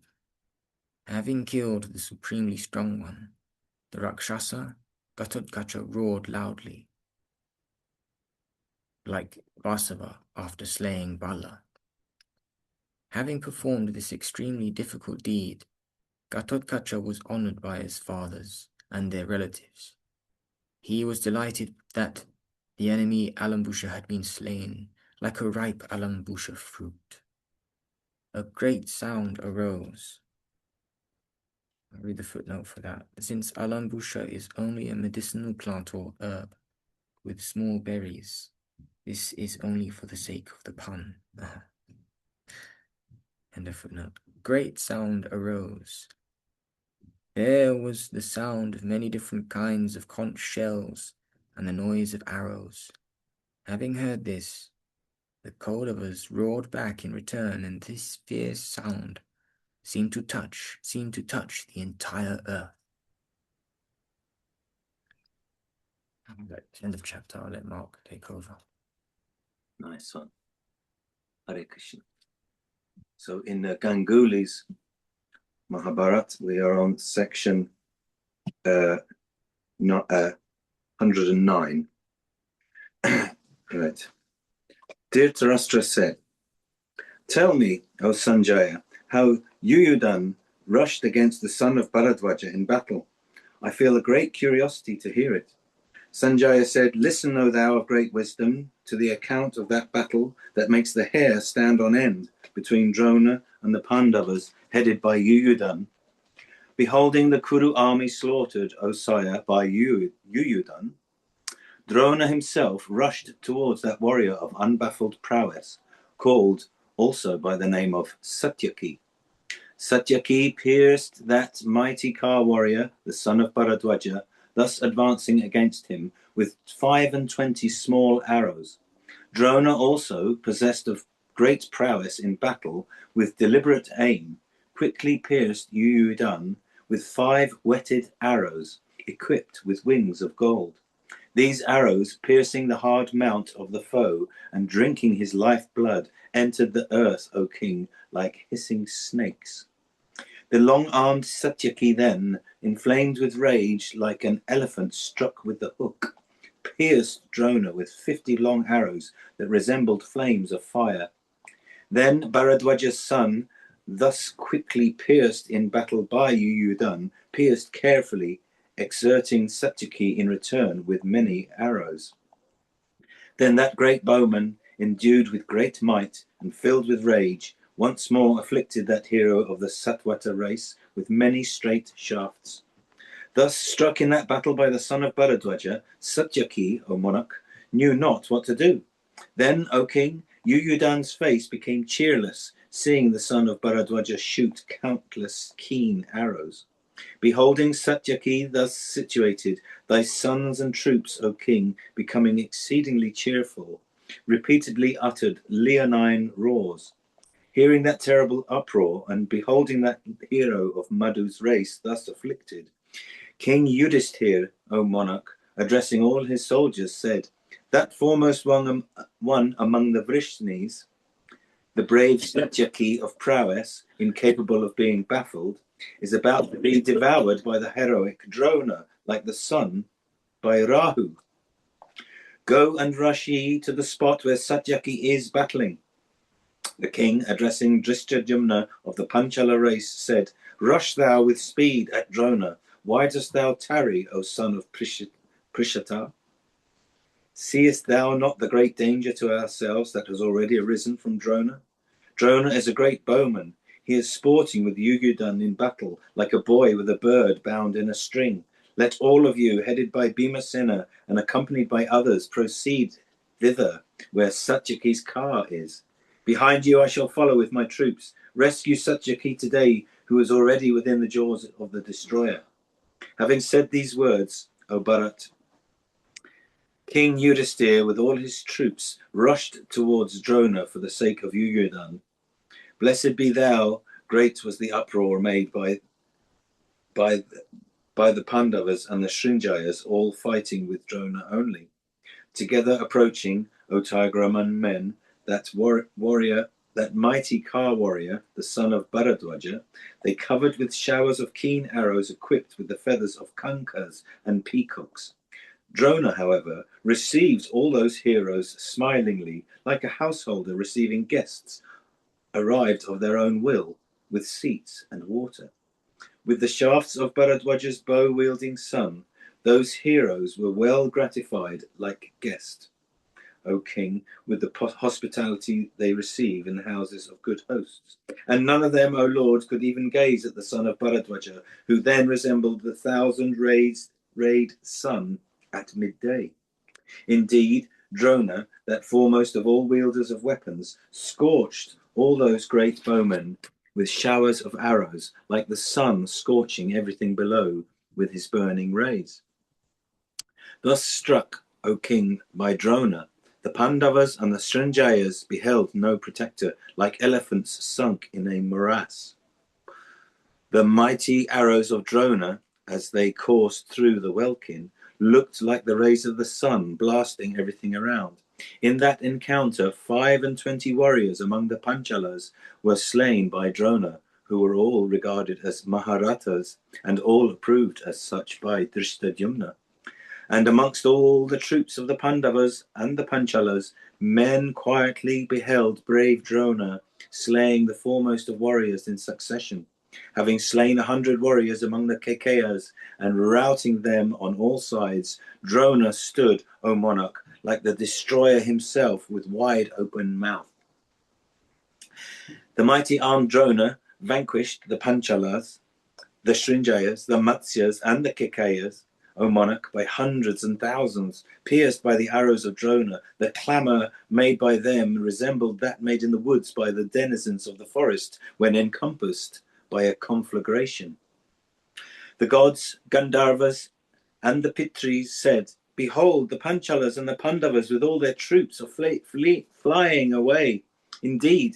Having killed the supremely strong one, the Rakshasa, Ghatotkacha, roared loudly, like Vasava after slaying Bala. Having performed this extremely difficult deed, Ghatotkacha was honored by his fathers and their relatives. He was delighted that the enemy Alambusha had been slain, like a ripe Alambusha fruit. A great sound arose. I'll read the footnote for that. Since Alambusha is only a medicinal plant or herb with small berries, this is only for the sake of the pun. End of footnote. Great sound arose. There was the sound of many different kinds of conch shells and the noise of arrows. Having heard this, the Kauravas roared back in return, and this fierce sound seemed to touch the entire earth. End of chapter. I'll let Mark take over. Nice one. Hare Krishna. So in Ganguli's Mahabharata, we are on section 109. Right. Dhritarashtra said, "Tell me, O Sanjaya, how Yuyudhan rushed against the son of Bharadwaja in battle. I feel a great curiosity to hear it." Sanjaya said, "Listen, O thou of great wisdom, to the account of that battle that makes the hair stand on end between Drona and the Pandavas headed by Yuyudhan. Beholding the Kuru army slaughtered, O Saya, by Yuyudhan, Drona himself rushed towards that warrior of unbaffled prowess, called also by the name of Satyaki. Satyaki pierced that mighty Car warrior, the son of Bharadwaja, thus advancing against him with 25 small arrows. Drona also, possessed of great prowess in battle, with deliberate aim, quickly pierced Yuyudhan with 5 whetted arrows, equipped with wings of gold. These arrows, piercing the hard mount of the foe and drinking his life blood, entered the earth, O king, like hissing snakes. The long-armed Satyaki then, inflamed with rage like an elephant struck with the hook, pierced Drona with 50 long arrows that resembled flames of fire. Then Bharadwaja's son, thus quickly pierced in battle by Yuyudhan, pierced carefully, exerting Satyaki in return with many arrows. Then that great bowman, endued with great might and filled with rage, once more afflicted that hero of the Satvata race with many straight shafts. Thus struck in that battle by the son of Bharadwaja, Satyaki, O monarch, knew not what to do. Then, O king, Yuyudhan's face became cheerless, seeing the son of Bharadwaja shoot countless keen arrows. Beholding Satyaki thus situated, thy sons and troops, O king, becoming exceedingly cheerful, repeatedly uttered leonine roars. Hearing that terrible uproar, and beholding that hero of Madhu's race thus afflicted, King Yudhishthir, O monarch, addressing all his soldiers, said, "That foremost one among the Vrishnis, the brave Satyaki of prowess, incapable of being baffled, is about to be devoured by the heroic Drona, like the sun by Rahu. Go and rush ye to the spot where Satyaki is battling." The king, addressing Drishtadyumna of the Panchala race, said, "Rush thou with speed at Drona. Why dost thou tarry, O son of Prishata? Seest thou not the great danger to ourselves that has already arisen from Drona? Drona is a great bowman. He is sporting with Yuyudhan in battle, like a boy with a bird bound in a string. Let all of you, headed by Bhimasena and accompanied by others, proceed thither, where Satyaki's car is. Behind you I shall follow with my troops. Rescue Satyaki today, who is already within the jaws of the destroyer." Having said these words, O Bharat, King Yudhisthira, with all his troops, rushed towards Drona for the sake of Duryodhana. Blessed be thou, great was the uproar made by the Pandavas and the Srinjayas, all fighting with Drona only. Together approaching, O Tigraman men, that warrior, that mighty car warrior, the son of Bharadwaja, they covered with showers of keen arrows equipped with the feathers of kankas and peacocks. Drona, however, received all those heroes smilingly, like a householder receiving guests arrived of their own will, with seats and water. With the shafts of Bharadwaja's bow-wielding son, those heroes were well gratified like guests, O king, with the hospitality they receive in the houses of good hosts. And none of them, O lord, could even gaze at the son of Bharadwaja, who then resembled the 1,000-rayed sun at midday. Indeed, Drona, that foremost of all wielders of weapons, scorched all those great bowmen with showers of arrows, like the sun scorching everything below with his burning rays. Thus struck, O king, by Drona, the Pandavas and the Srinjayas beheld no protector, like elephants sunk in a morass. The mighty arrows of Drona, as they coursed through the welkin, looked like the rays of the sun, blasting everything around. In that encounter, 25 warriors among the Panchalas were slain by Drona, who were all regarded as Maharathas, and all approved as such by Drishtadyumna. And amongst all the troops of the Pandavas and the Panchalas, men quietly beheld brave Drona slaying the foremost of warriors in succession. Having slain 100 warriors among the Kekayas and routing them on all sides, Drona stood, O monarch, like the destroyer himself with wide open mouth. The mighty armed Drona vanquished the Panchalas, the Srinjayas, the Matsyas, and the Kekayas, O monarch, by hundreds and thousands, pierced by the arrows of Drona. The clamour made by them resembled that made in the woods by the denizens of the forest when encompassed by a conflagration. The gods, Gandharvas, and the Pitris said, Behold, the Panchalas and the Pandavas with all their troops are flying away. Indeed,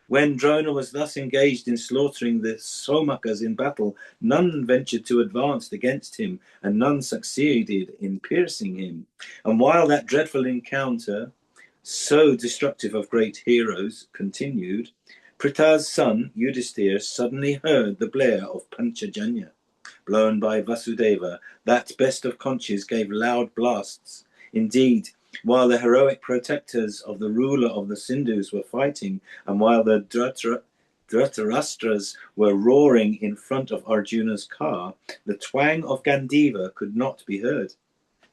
when Drona was thus engaged in slaughtering the Somakas in battle, none ventured to advance against him, and none succeeded in piercing him. And while that dreadful encounter, so destructive of great heroes, continued, Pritha's son, Yudhisthira, suddenly heard the blare of Panchajanya, blown by Vasudeva. That best of conches gave loud blasts. Indeed, while the heroic protectors of the ruler of the Sindhus were fighting, and while the Dhritarashtras were roaring in front of Arjuna's car, the twang of Gandiva could not be heard.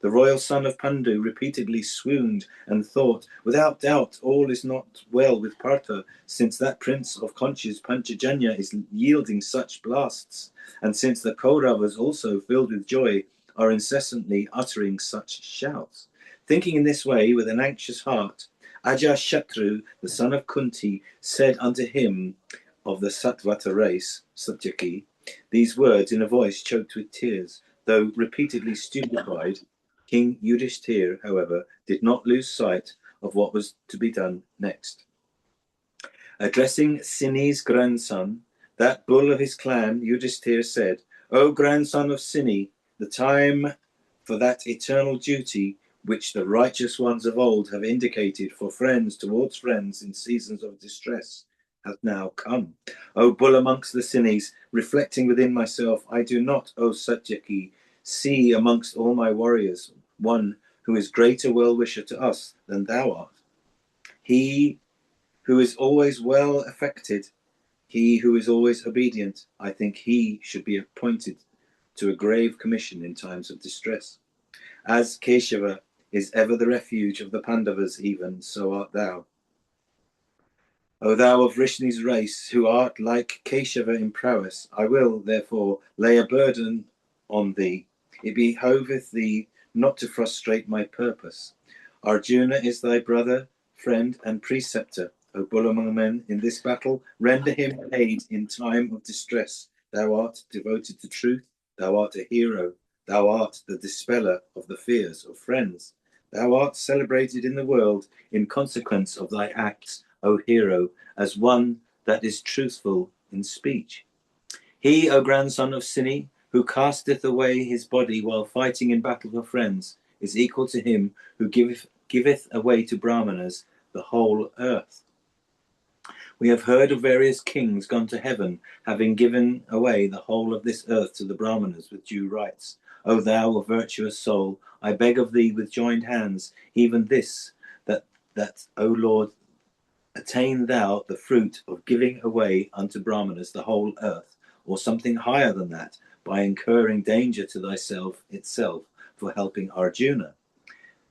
The royal son of Pandu repeatedly swooned and thought, without doubt all is not well with Partha, since that prince of conches Panchajanya is yielding such blasts, and since the Kauravas also, filled with joy, are incessantly uttering such shouts. Thinking in this way, with an anxious heart, Ajashatru, the son of Kunti, said unto him of the Satvata race, Satyaki, these words in a voice choked with tears, though repeatedly stupefied. King Yudhisthira, however, did not lose sight of what was to be done next. Addressing Sini's grandson, that bull of his clan, Yudhisthira said, O grandson of Sini, the time for that eternal duty which the righteous ones of old have indicated for friends towards friends in seasons of distress hath now come. O bull amongst the Sinis, reflecting within myself, I do not, O Satyaki, see amongst all my warriors one who is greater well-wisher to us than thou art. He who is always well affected, he who is always obedient, I think he should be appointed to a grave commission in times of distress. As Keshava is ever the refuge of the Pandavas, even so art thou. O thou of Vrishni's race, who art like Keshava in prowess, I will, therefore, lay a burden on thee. It behoveth thee not to frustrate my purpose. Arjuna is thy brother, friend, and preceptor. O bull among men, in this battle, render him aid in time of distress. Thou art devoted to truth, thou art a hero, thou art the dispeller of the fears of friends. Thou art celebrated in the world in consequence of thy acts, O hero, as one that is truthful in speech. He, O grandson of Sini, who casteth away his body while fighting in battle for friends, is equal to him who giveth away to Brahmanas the whole earth. We have heard of various kings gone to heaven, having given away the whole of this earth to the Brahmanas with due rights. O thou, a virtuous soul, I beg of thee with joined hands, even this, that, O Lord, attain thou the fruit of giving away unto Brahmanas the whole earth, or something higher than that, by incurring danger to thyself itself for helping Arjuna.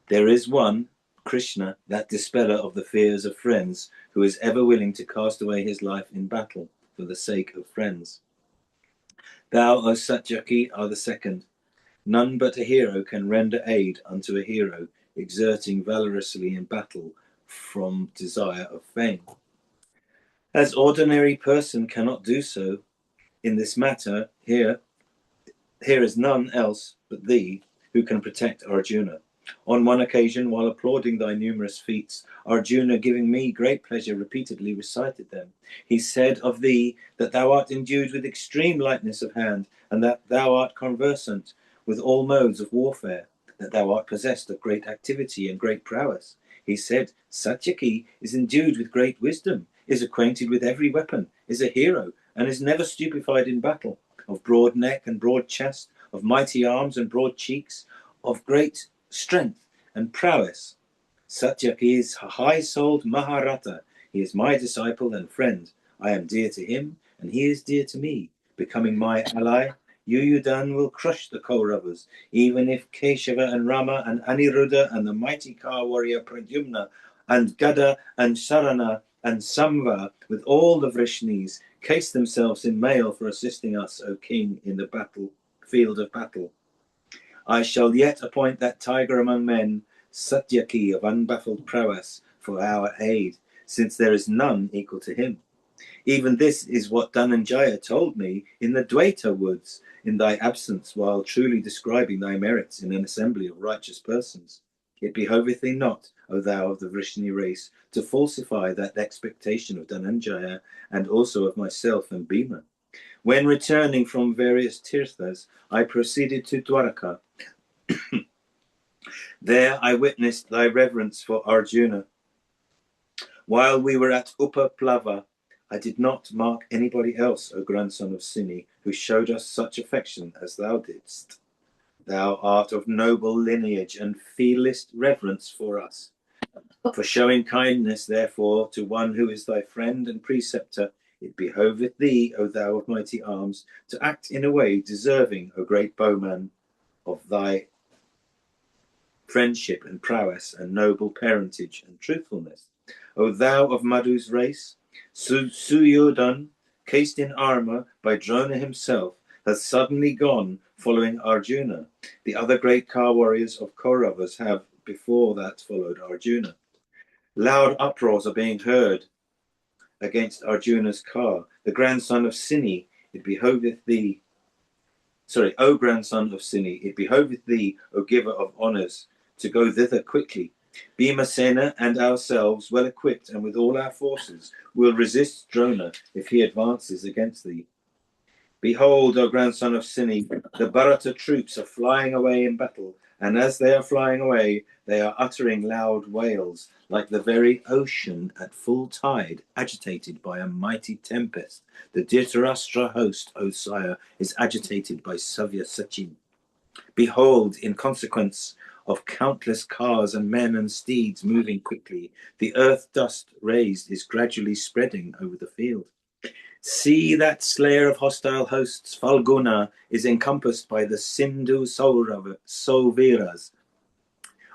There is one, Krishna, that dispeller of the fears of friends, who is ever willing to cast away his life in battle for the sake of friends. Thou, O Satyaki, are the second. None but a hero can render aid unto a hero, exerting valorously in battle from desire of fame. As ordinary person cannot do so, in this matter, here is none else but thee who can protect Arjuna. On one occasion, while applauding thy numerous feats, Arjuna, giving me great pleasure, repeatedly recited them. He said of thee that thou art endued with extreme lightness of hand, and that thou art conversant with all modes of warfare, that thou art possessed of great activity and great prowess. He said, Satyaki is endued with great wisdom, is acquainted with every weapon, is a hero, and is never stupefied in battle, of broad neck and broad chest, of mighty arms and broad cheeks, of great strength and prowess. Satyaki is a high-souled Mahabharata. He is my disciple and friend. I am dear to him, and he is dear to me. Becoming my ally, Yuyudan will crush the Kauravas, even if Keshava and Rama and Aniruddha and the mighty car warrior Pradyumna and Gada and Sarana and Samva, with all the Vrishnis, case themselves in mail for assisting us, O king, in the field of battle. I shall yet appoint that tiger among men, Satyaki of unbaffled prowess, for our aid, since there is none equal to him. Even this is what Dhananjaya told me in the Dwaita woods, in thy absence, while truly describing thy merits in an assembly of righteous persons. It behoveth thee not, O thou of the Vrishni race, to falsify that expectation of Dhananjaya, and also of myself and Bhima. When returning from various tirthas, I proceeded to Dwaraka. There I witnessed thy reverence for Arjuna. While we were at Upaplava, I did not mark anybody else, O grandson of Sini, who showed us such affection as thou didst. Thou art of noble lineage and feelest reverence for us. For showing kindness, therefore, to one who is thy friend and preceptor, it behoveth thee, O thou of mighty arms, to act in a way deserving, O great bowman, of thy friendship and prowess and noble parentage and truthfulness. O thou of Madhu's race, Suyodan, cased in armour by Drona himself, has suddenly gone following Arjuna. The other great car warriors of Kauravas have before that followed Arjuna. Loud uproars are being heard against Arjuna's car. The grandson of Sini, it behoveth thee. O grandson of Sini, it behoveth thee, O giver of honours, to go thither quickly. Bhimasena and ourselves, well equipped and with all our forces, will resist Drona if he advances against thee. Behold, O grandson of Sini, the Bharata troops are flying away in battle, and as they are flying away, they are uttering loud wails, like the very ocean at full tide, agitated by a mighty tempest. The Dhritarashtra host, O sire, is agitated by Savya Sachin. Behold, in consequence of countless cars and men and steeds moving quickly, the earth dust raised is gradually spreading over the field. See that slayer of hostile hosts, Falguna, is encompassed by the Sindhu Soviras,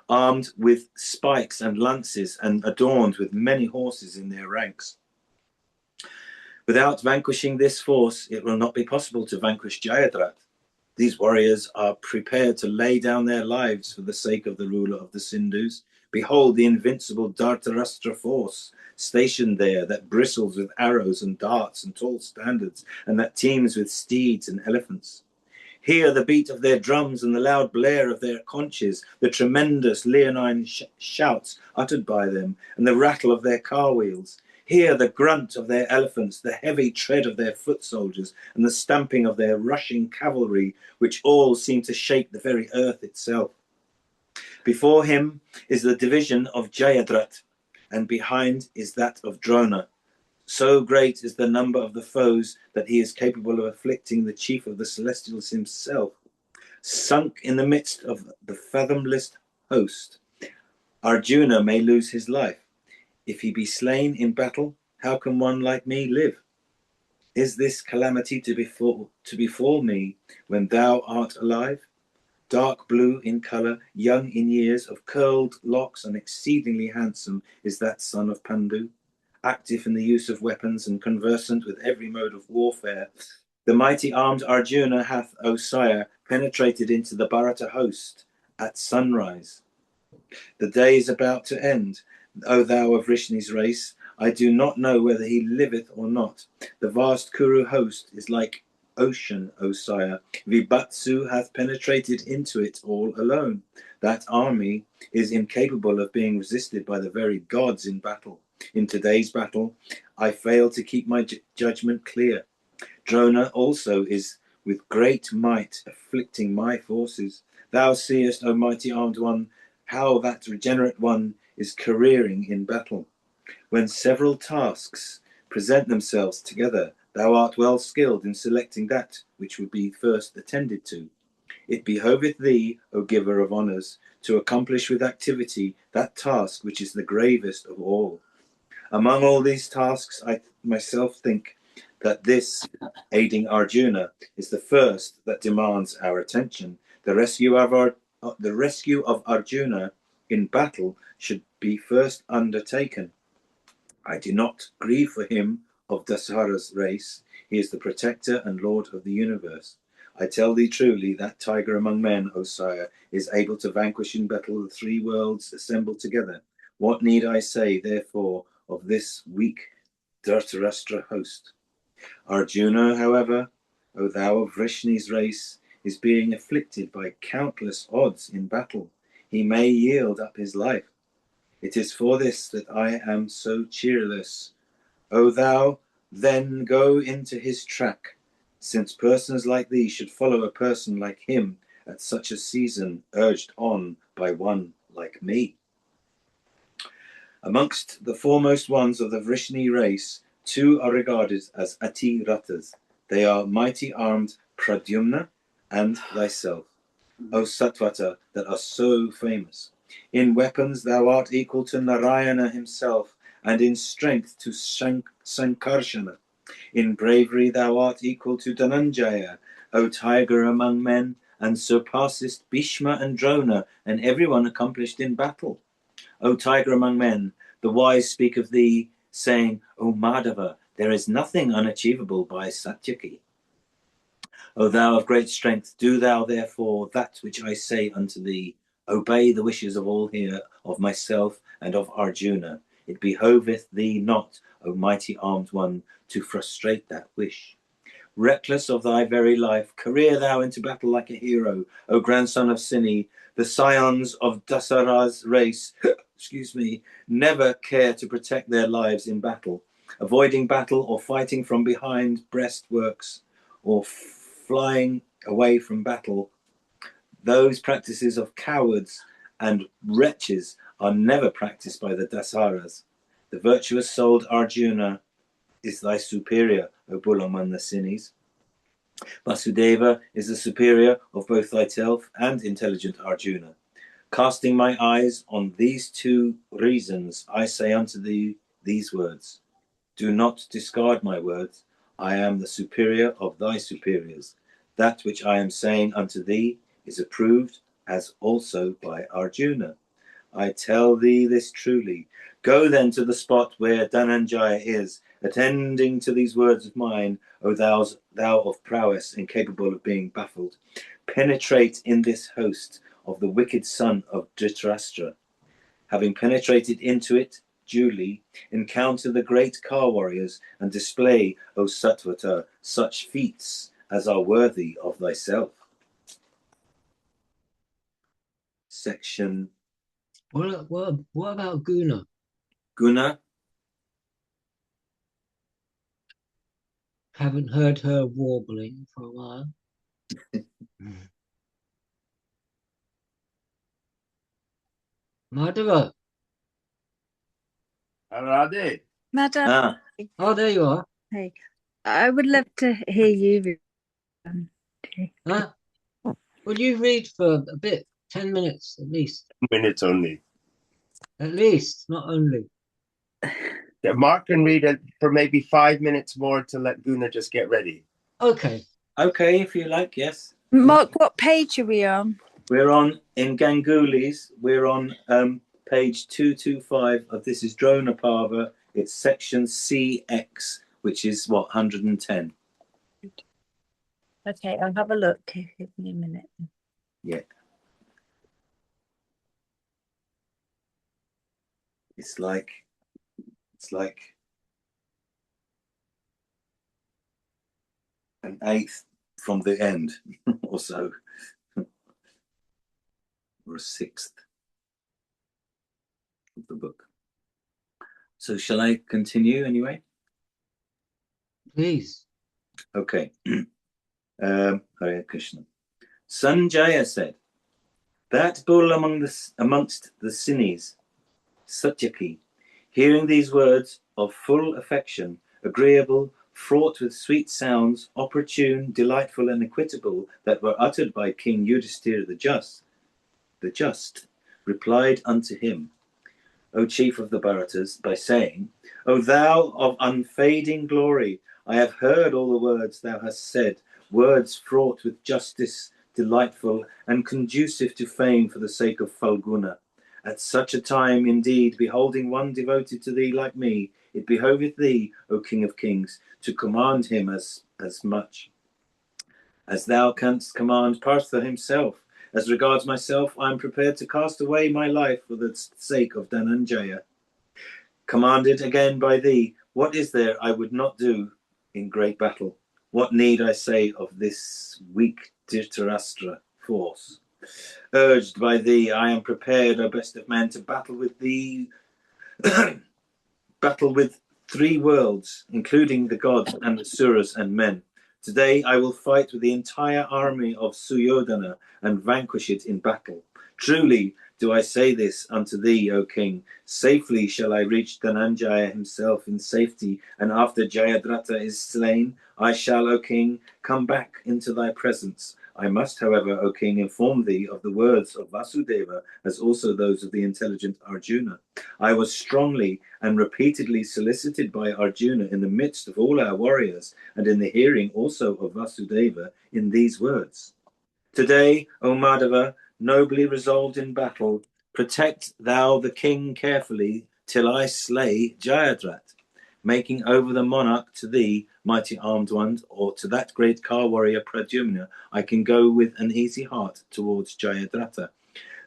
armed with spikes and lances and adorned with many horses in their ranks. Without vanquishing this force, it will not be possible to vanquish Jayadratha. These warriors are prepared to lay down their lives for the sake of the ruler of the Sindhus. Behold the invincible Dhritarashtra force stationed there, that bristles with arrows and darts and tall standards, and that teems with steeds and elephants. Hear the beat of their drums and the loud blare of their conches, the tremendous leonine shouts uttered by them, and the rattle of their car wheels. Hear the grunt of their elephants, the heavy tread of their foot soldiers, and the stamping of their rushing cavalry, which all seem to shake the very earth itself. Before him is the division of Jayadrat, and behind is that of Drona. So great is the number of the foes that he is capable of afflicting the chief of the Celestials himself. Sunk in the midst of the fathomless host, Arjuna may lose his life. If he be slain in battle, how can one like me live? Is this calamity to befall me when thou art alive? Dark blue in colour, young in years, of curled locks and exceedingly handsome is that son of Pandu, active in the use of weapons and conversant with every mode of warfare. The mighty armed Arjuna hath, O sire, penetrated into the Bharata host at sunrise. The day is about to end. O thou of Vrishni's race, I do not know whether he liveth or not. The vast Kuru host is like ocean, O sire. Vibhatsu hath penetrated into it all alone. That army is incapable of being resisted by the very gods in battle. In today's battle, I fail to keep my judgment clear. Drona also is with great might afflicting my forces. Thou seest, O mighty armed one, how that regenerate one is careering in battle. When several tasks present themselves together, thou art well skilled in selecting that which would be first attended to. It behoveth thee, O giver of honours, to accomplish with activity that task which is the gravest of all. Among all these tasks, I myself think that this, aiding Arjuna, is the first that demands our attention. The rescue of Arjuna in battle should be first undertaken. I do not grieve for him of Dasara's race. He is the protector and lord of the universe. I tell thee truly, that tiger among men, O sire, is able to vanquish in battle the three worlds assembled together. What need I say, therefore, of this weak Dhritarashtra host? Arjuna, however, O thou of Vrishni's race, is being afflicted by countless odds in battle. He may yield up his life. It is for this that I am so cheerless. O thou, then go into his track, since persons like thee should follow a person like him at such a season, urged on by one like me. Amongst the foremost ones of the Vrishni race, two are regarded as Ati Ratas. They are mighty armed Pradyumna and thyself, O Sattvata, that are so famous. In weapons thou art equal to Narayana himself, and in strength to Sankarshana. In bravery thou art equal to Dhananjaya, O tiger among men, and surpassest Bhishma and Drona, and everyone accomplished in battle. O tiger among men, the wise speak of thee, saying, O Madhava, there is nothing unachievable by Satyaki. O thou of great strength, do thou therefore that which I say unto thee. Obey the wishes of all here, of myself and of Arjuna. It behoveth thee not, O mighty armed one, to frustrate that wish. Reckless of thy very life, career thou into battle like a hero, O grandson of Sini. The scions of Dasara's race, never care to protect their lives in battle, avoiding battle or fighting from behind breastworks or flying away from battle. Those practices of cowards and wretches are never practiced by the Dasaras. The virtuous souled Arjuna is thy superior, O Bulamanasinis. Vasudeva is the superior of both thyself and intelligent Arjuna. Casting my eyes on these two reasons, I say unto thee these words. Do not discard my words. I am the superior of thy superiors. That which I am saying unto thee is approved as also by Arjuna. I tell thee this truly. Go then to the spot where Dhananjaya is, attending to these words of mine, O thou of prowess, incapable of being baffled. Penetrate in this host of the wicked son of Dhritarashtra. Having penetrated into it, duly, encounter the great car warriors and display, O Sattvata, such feats as are worthy of thyself. section What about Guna? Guna. Haven't heard her warbling for a while. Madhava. Radhe. Madam, Ah, Oh, there you are. hey, I would love to hear you. Huh? Would you read for a bit? 10 minutes at least. Minutes only. At least, not only. Yeah, Mark can read it for maybe 5 minutes more to let Guna just get ready. Okay. okay, if you like, yes. Mark, what page are we on? We're on, in Ganguli's, we're on page 225 of This is Drona Parva. It's section CX, which is what, 110? Okay, I'll have a look. Give me a minute. Yeah. It's like an eighth from the end or so, or a sixth of the book. So shall I continue anyway? Please. Okay. Hare Krishna. Sanjaya said, that bull amongst the Sinis, Satyaki, hearing these words of full affection, agreeable, fraught with sweet sounds, opportune, delightful, and equitable, that were uttered by King Yudhisthira the just, replied unto him, O chief of the Bharatas, by saying, O thou of unfading glory, I have heard all the words thou hast said, words fraught with justice, delightful, and conducive to fame for the sake of Falguna. At such a time, indeed, beholding one devoted to thee like me, it behoveth thee, O King of Kings, to command him as much as thou canst command Partha himself. As regards myself, I am prepared to cast away my life for the sake of Dhananjaya. Commanded again by thee, what is there I would not do in great battle? What need I say of this weak Dhritarashtra force? Urged by thee, I am prepared, O best of men, to battle with thee, battle with 3 worlds, including the gods and the suras and men. Today I will fight with the entire army of Suyodhana and vanquish it in battle. Truly do I say this unto thee, O king, safely shall I reach Dhananjaya himself in safety, and after Jayadratha is slain, I shall, O king, come back into thy presence. I must, however, O king, inform thee of the words of Vasudeva, as also those of the intelligent Arjuna. I was strongly and repeatedly solicited by Arjuna in the midst of all our warriors, and in the hearing also of Vasudeva, in these words. Today, O Madhava, nobly resolved in battle, protect thou the king carefully till I slay Jayadrat, making over the monarch to thee, mighty armed one, or to that great car warrior Pradyumna, I can go with an easy heart towards Jayadratha.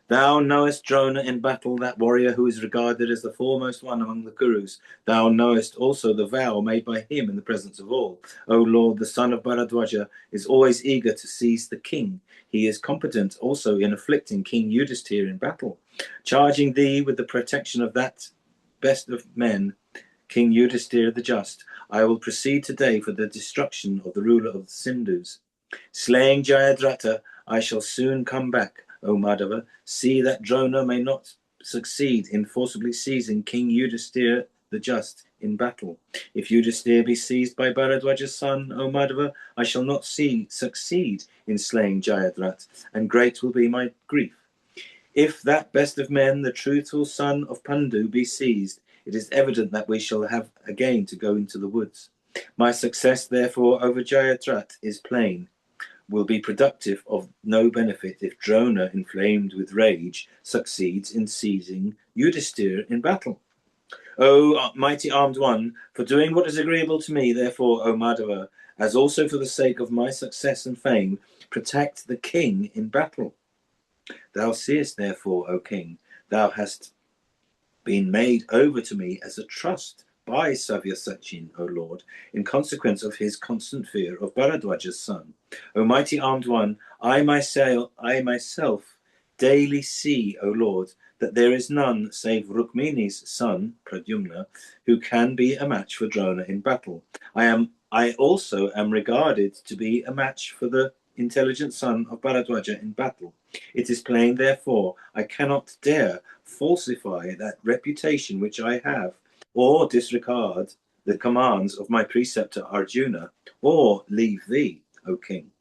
Thou knowest Drona in battle, that warrior who is regarded as the foremost one among the Kurus. Thou knowest also the vow made by him in the presence of all. O Lord, the son of Bharadwaja is always eager to seize the king. He is competent also in afflicting King Yudhisthira in battle. Charging thee with the protection of that best of men, King Yudhisthira the just, I will proceed today for the destruction of the ruler of the Sindhus. Slaying Jayadratha, I shall soon come back, O Madhava. See that Drona may not succeed in forcibly seizing King Yudhisthira the just in battle. If Yudhisthira be seized by Bharadwaja's son, O Madhava, I shall not succeed in slaying Jayadratha, and great will be my grief. If that best of men, the truthful son of Pandu, be seized, it is evident that we shall have again to go into the woods. My success, therefore, over Jayadratha is plain, will be productive of no benefit if Drona, inflamed with rage, succeeds in seizing Yudhisthira in battle. O mighty armed one, for doing what is agreeable to me, therefore, O Madhava, as also for the sake of my success and fame, protect the king in battle. Thou seest, therefore, O king, thou hast been made over to me as a trust by Savyasachin, O Lord, in consequence of his constant fear of Bharadwaja's son. O mighty armed one, I myself daily see, O Lord, that there is none save Rukmini's son, Pradyumna, who can be a match for Drona in battle. I also am regarded to be a match for the intelligent son of Bharadwaja in battle. It is plain, therefore, I cannot dare falsify that reputation which I have, or disregard the commands of my preceptor Arjuna, or leave thee, O king.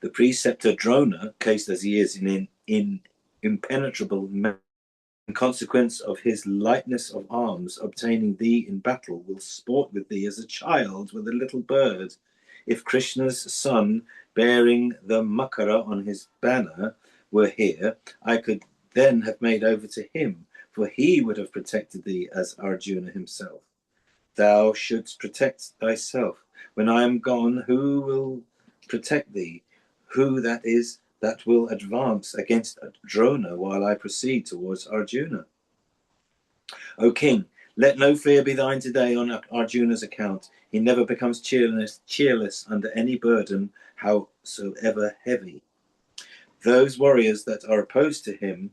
The preceptor Drona, cased as he is in impenetrable in consequence of his lightness of arms, obtaining thee in battle, will sport with thee as a child with a little bird. If Krishna's son, bearing the Makara on his banner, were here, I could then have made over to him, for he would have protected thee as Arjuna himself. Thou shouldst protect thyself. When I am gone, who will protect thee? Who that is that will advance against Drona while I proceed towards Arjuna? O king, let no fear be thine today on Arjuna's account. He never becomes cheerless under any burden, howsoever heavy. Those warriors that are opposed to him,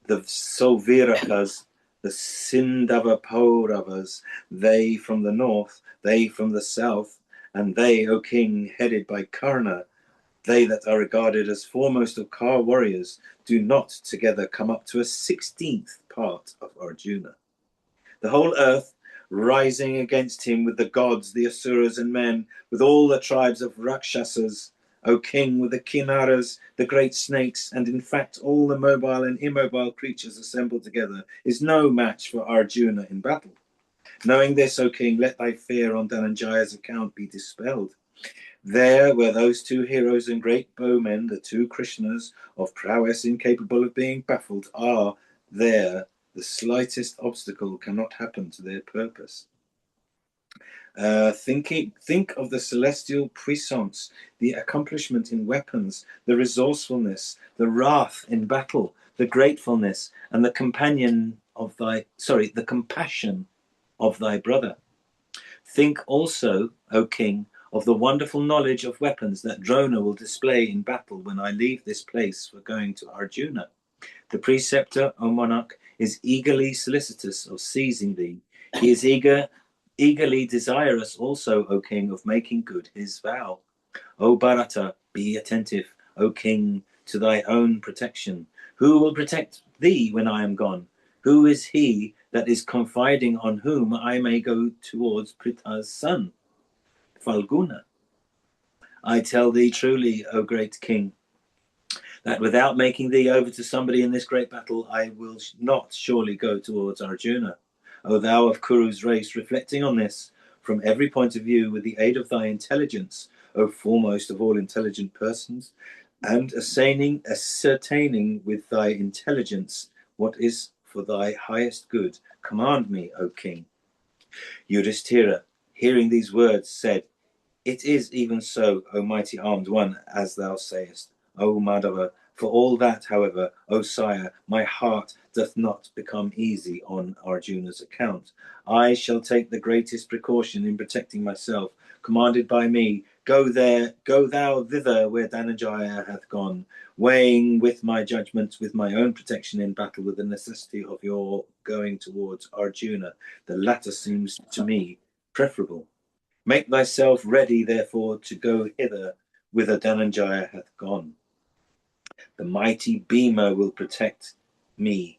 the Solvirakas, the Sindhava Pauravas, they from the north, they from the south, and they, O king, headed by Karna, they that are regarded as foremost of Kar warriors, do not together come up to a 16th part of Arjuna. The whole earth rising against him with the gods, the Asuras and men, with all the tribes of Rakshasas, O king, with the Kinnaras, the great snakes, and in fact all the mobile and immobile creatures assembled together, is no match for Arjuna in battle. Knowing this, O king, let thy fear on Dhananjaya's account be dispelled. There were those two heroes and great bowmen, the two Krishnas, of prowess incapable of being baffled, are there. The slightest obstacle cannot happen to their purpose. Think of the celestial puissance, the accomplishment in weapons, the resourcefulness, the wrath in battle, the gratefulness, and the compassion of thy brother. Think also, O king, of the wonderful knowledge of weapons that Drona will display in battle when I leave this place for going to Arjuna. The preceptor, O monarch, is eagerly solicitous of seizing thee. He is eagerly desirous also, O king, of making good his vow. O Bharata, be attentive, O king, to thy own protection. Who will protect thee when I am gone? Who is he that is confiding on whom I may go towards Pritha's son, Falguna? I tell thee truly, O great king, that without making thee over to somebody in this great battle, I will not surely go towards Arjuna. O thou of Kuru's race, reflecting on this from every point of view with the aid of thy intelligence, O foremost of all intelligent persons, and ascertaining with thy intelligence what is for thy highest good, command me, O king. Yudhishthira, hearing these words, said, It is even so, O mighty armed one, as thou sayest, O Madhava. For all that, however, O sire, my heart doth not become easy on Arjuna's account. I shall take the greatest precaution in protecting myself, commanded by me. Go thou thither where Dhananjaya hath gone, weighing with my judgment, with my own protection in battle, with the necessity of your going towards Arjuna. The latter seems to me preferable. Make thyself ready, therefore, to go hither whither Dhananjaya hath gone. The mighty Bhima will protect me,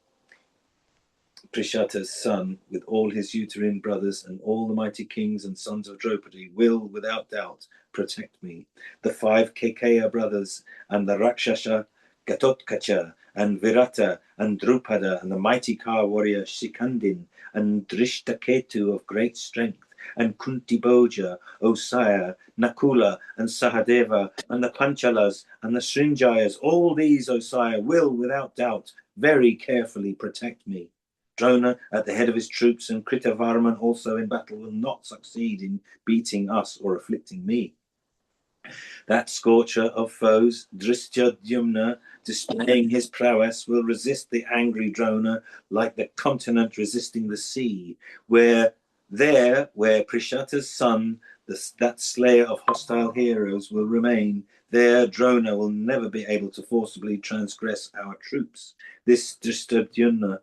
Prishata's son, with all his uterine brothers, and all the mighty kings and sons of Draupadi will, without doubt, protect me. The 5 Kekeya brothers, and the Rakshasa Gatotkacha, and Virata, and Drupada, and the mighty Kar warrior Shikandin, and Drishtaketu of great strength, and Kunti Bhoja, O sire, Nakula, and Sahadeva, and the Panchalas, and the Srinjayas, all these, O sire, will, without doubt, very carefully protect me. Drona, at the head of his troops, and Kritavarman also in battle, will not succeed in beating us or afflicting me. That scorcher of foes, Drishtadyumna, displaying his prowess, will resist the angry Drona like the continent resisting the sea, where Prishata's son, that slayer of hostile heroes will remain. There, Drona will never be able to forcibly transgress our troops. This Drishtadyumna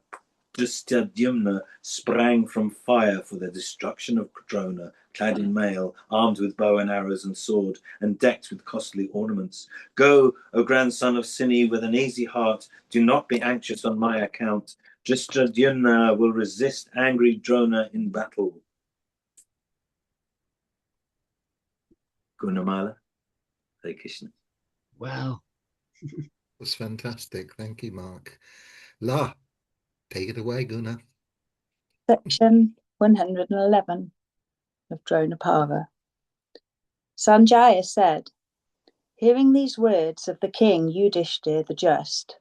sprang from fire for the destruction of Drona, clad in mail, armed with bow and arrows and sword, and decked with costly ornaments. Go, O grandson of Sini, with an easy heart. Do not be anxious on my account. Drishtadyumna will resist angry Drona in battle. Gunamala, Hare Krishna. Wow. That's fantastic. Thank you, Mark. La, take it away, Guna. Section 111 of Dronapara. Sanjaya said, hearing these words of the king Yudhishthir the Just,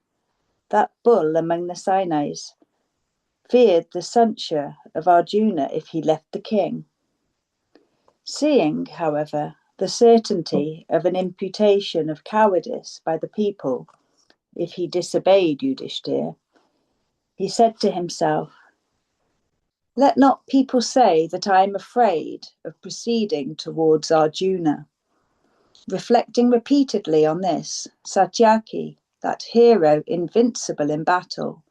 that bull among the Sinais feared the censure of Arjuna if he left the king. Seeing, however, the certainty of an imputation of cowardice by the people if he disobeyed Yudhishthir, he said to himself, let not people say that I am afraid of proceeding towards Arjuna. Reflecting repeatedly on this, Satyaki, that hero invincible in battle,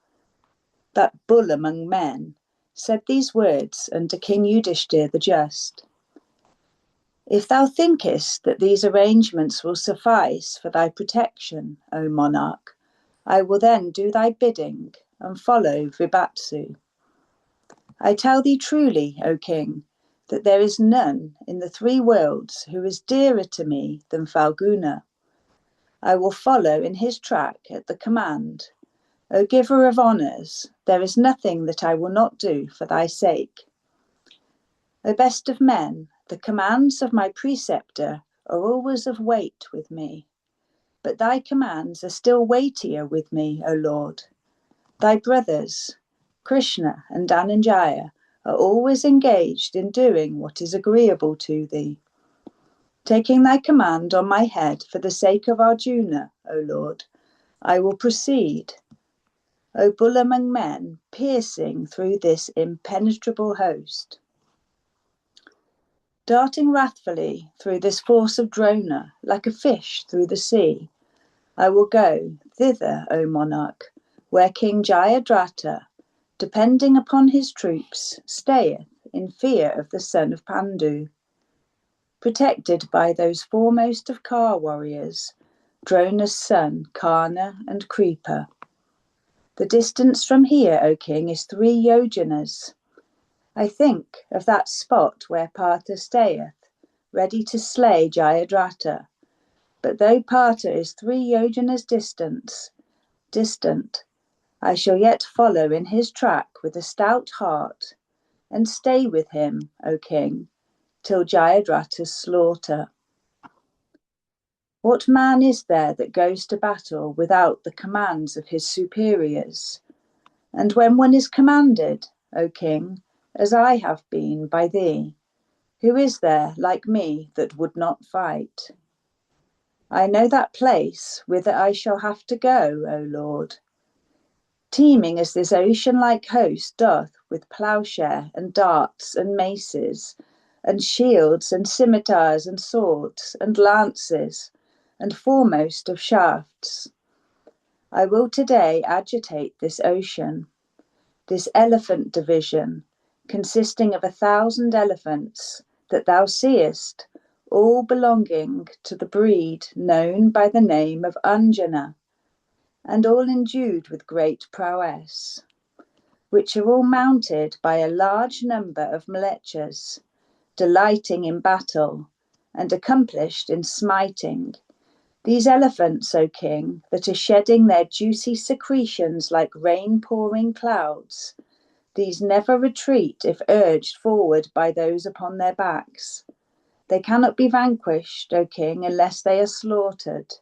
that bull among men, said these words unto King Yudhishthir the Just. If thou thinkest that these arrangements will suffice for thy protection, O monarch, I will then do thy bidding and follow Vibatsu. I tell thee truly, O king, that there is none in the three worlds who is dearer to me than Falguna. I will follow in his track at the command. O giver of honours, there is nothing that I will not do for thy sake. O best of men, the commands of my preceptor are always of weight with me, but thy commands are still weightier with me, O Lord. Thy brothers, Krishna and Dhananjaya, are always engaged in doing what is agreeable to thee. Taking thy command on my head for the sake of Arjuna, O Lord, I will proceed, O bull among men, piercing through this impenetrable host. Darting wrathfully through this force of Drona, like a fish through the sea, I will go thither, O monarch, where King Jayadratha, depending upon his troops, stayeth in fear of the son of Pandu. Protected by those foremost of car warriors, Drona's son, Karna and Kripa. The distance from here, O king, is 3 yojanas. I think of that spot where Partha stayeth, ready to slay Jayadratha. But though Partha is 3 yojanas distant, I shall yet follow in his track with a stout heart, and stay with him, O king, till Jayadratha's slaughter. What man is there that goes to battle without the commands of his superiors? And when one is commanded, O king, as I have been by thee, who is there like me that would not fight? I know that place whither I shall have to go, O Lord. Teeming as this ocean-like host doth with ploughshare and darts and maces, and shields and scimitars and swords and lances, and foremost of shafts. I will today agitate this ocean, this elephant division, consisting of 1,000 elephants, that thou seest, all belonging to the breed known by the name of Anjana, and all endued with great prowess, which are all mounted by a large number of mlechas, delighting in battle, and accomplished in smiting. These elephants, O king, that are shedding their juicy secretions like rain-pouring clouds, these never retreat if urged forward by those upon their backs. They cannot be vanquished, O king, unless they are slaughtered.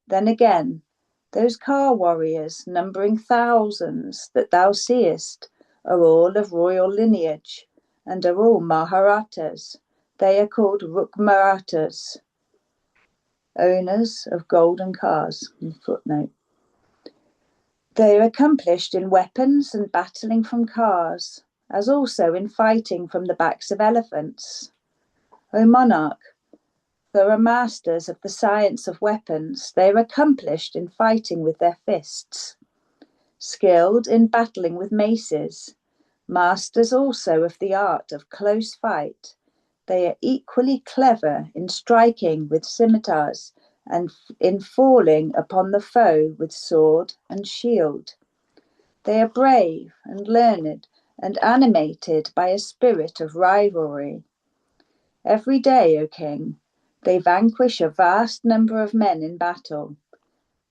Then again, those car warriors, numbering thousands, that thou seest, are all of royal lineage, and are all Maharatas. They are called Rukmaratas, owners of golden cars. Footnote. They are accomplished in weapons and battling from cars, as also in fighting from the backs of elephants. O monarch, though are masters of the science of weapons, they are accomplished in fighting with their fists, skilled in battling with maces, masters also of the art of close fight. They are equally clever in striking with scimitars and in falling upon the foe with sword and shield. They are brave and learned and animated by a spirit of rivalry. Every day, O king, they vanquish a vast number of men in battle.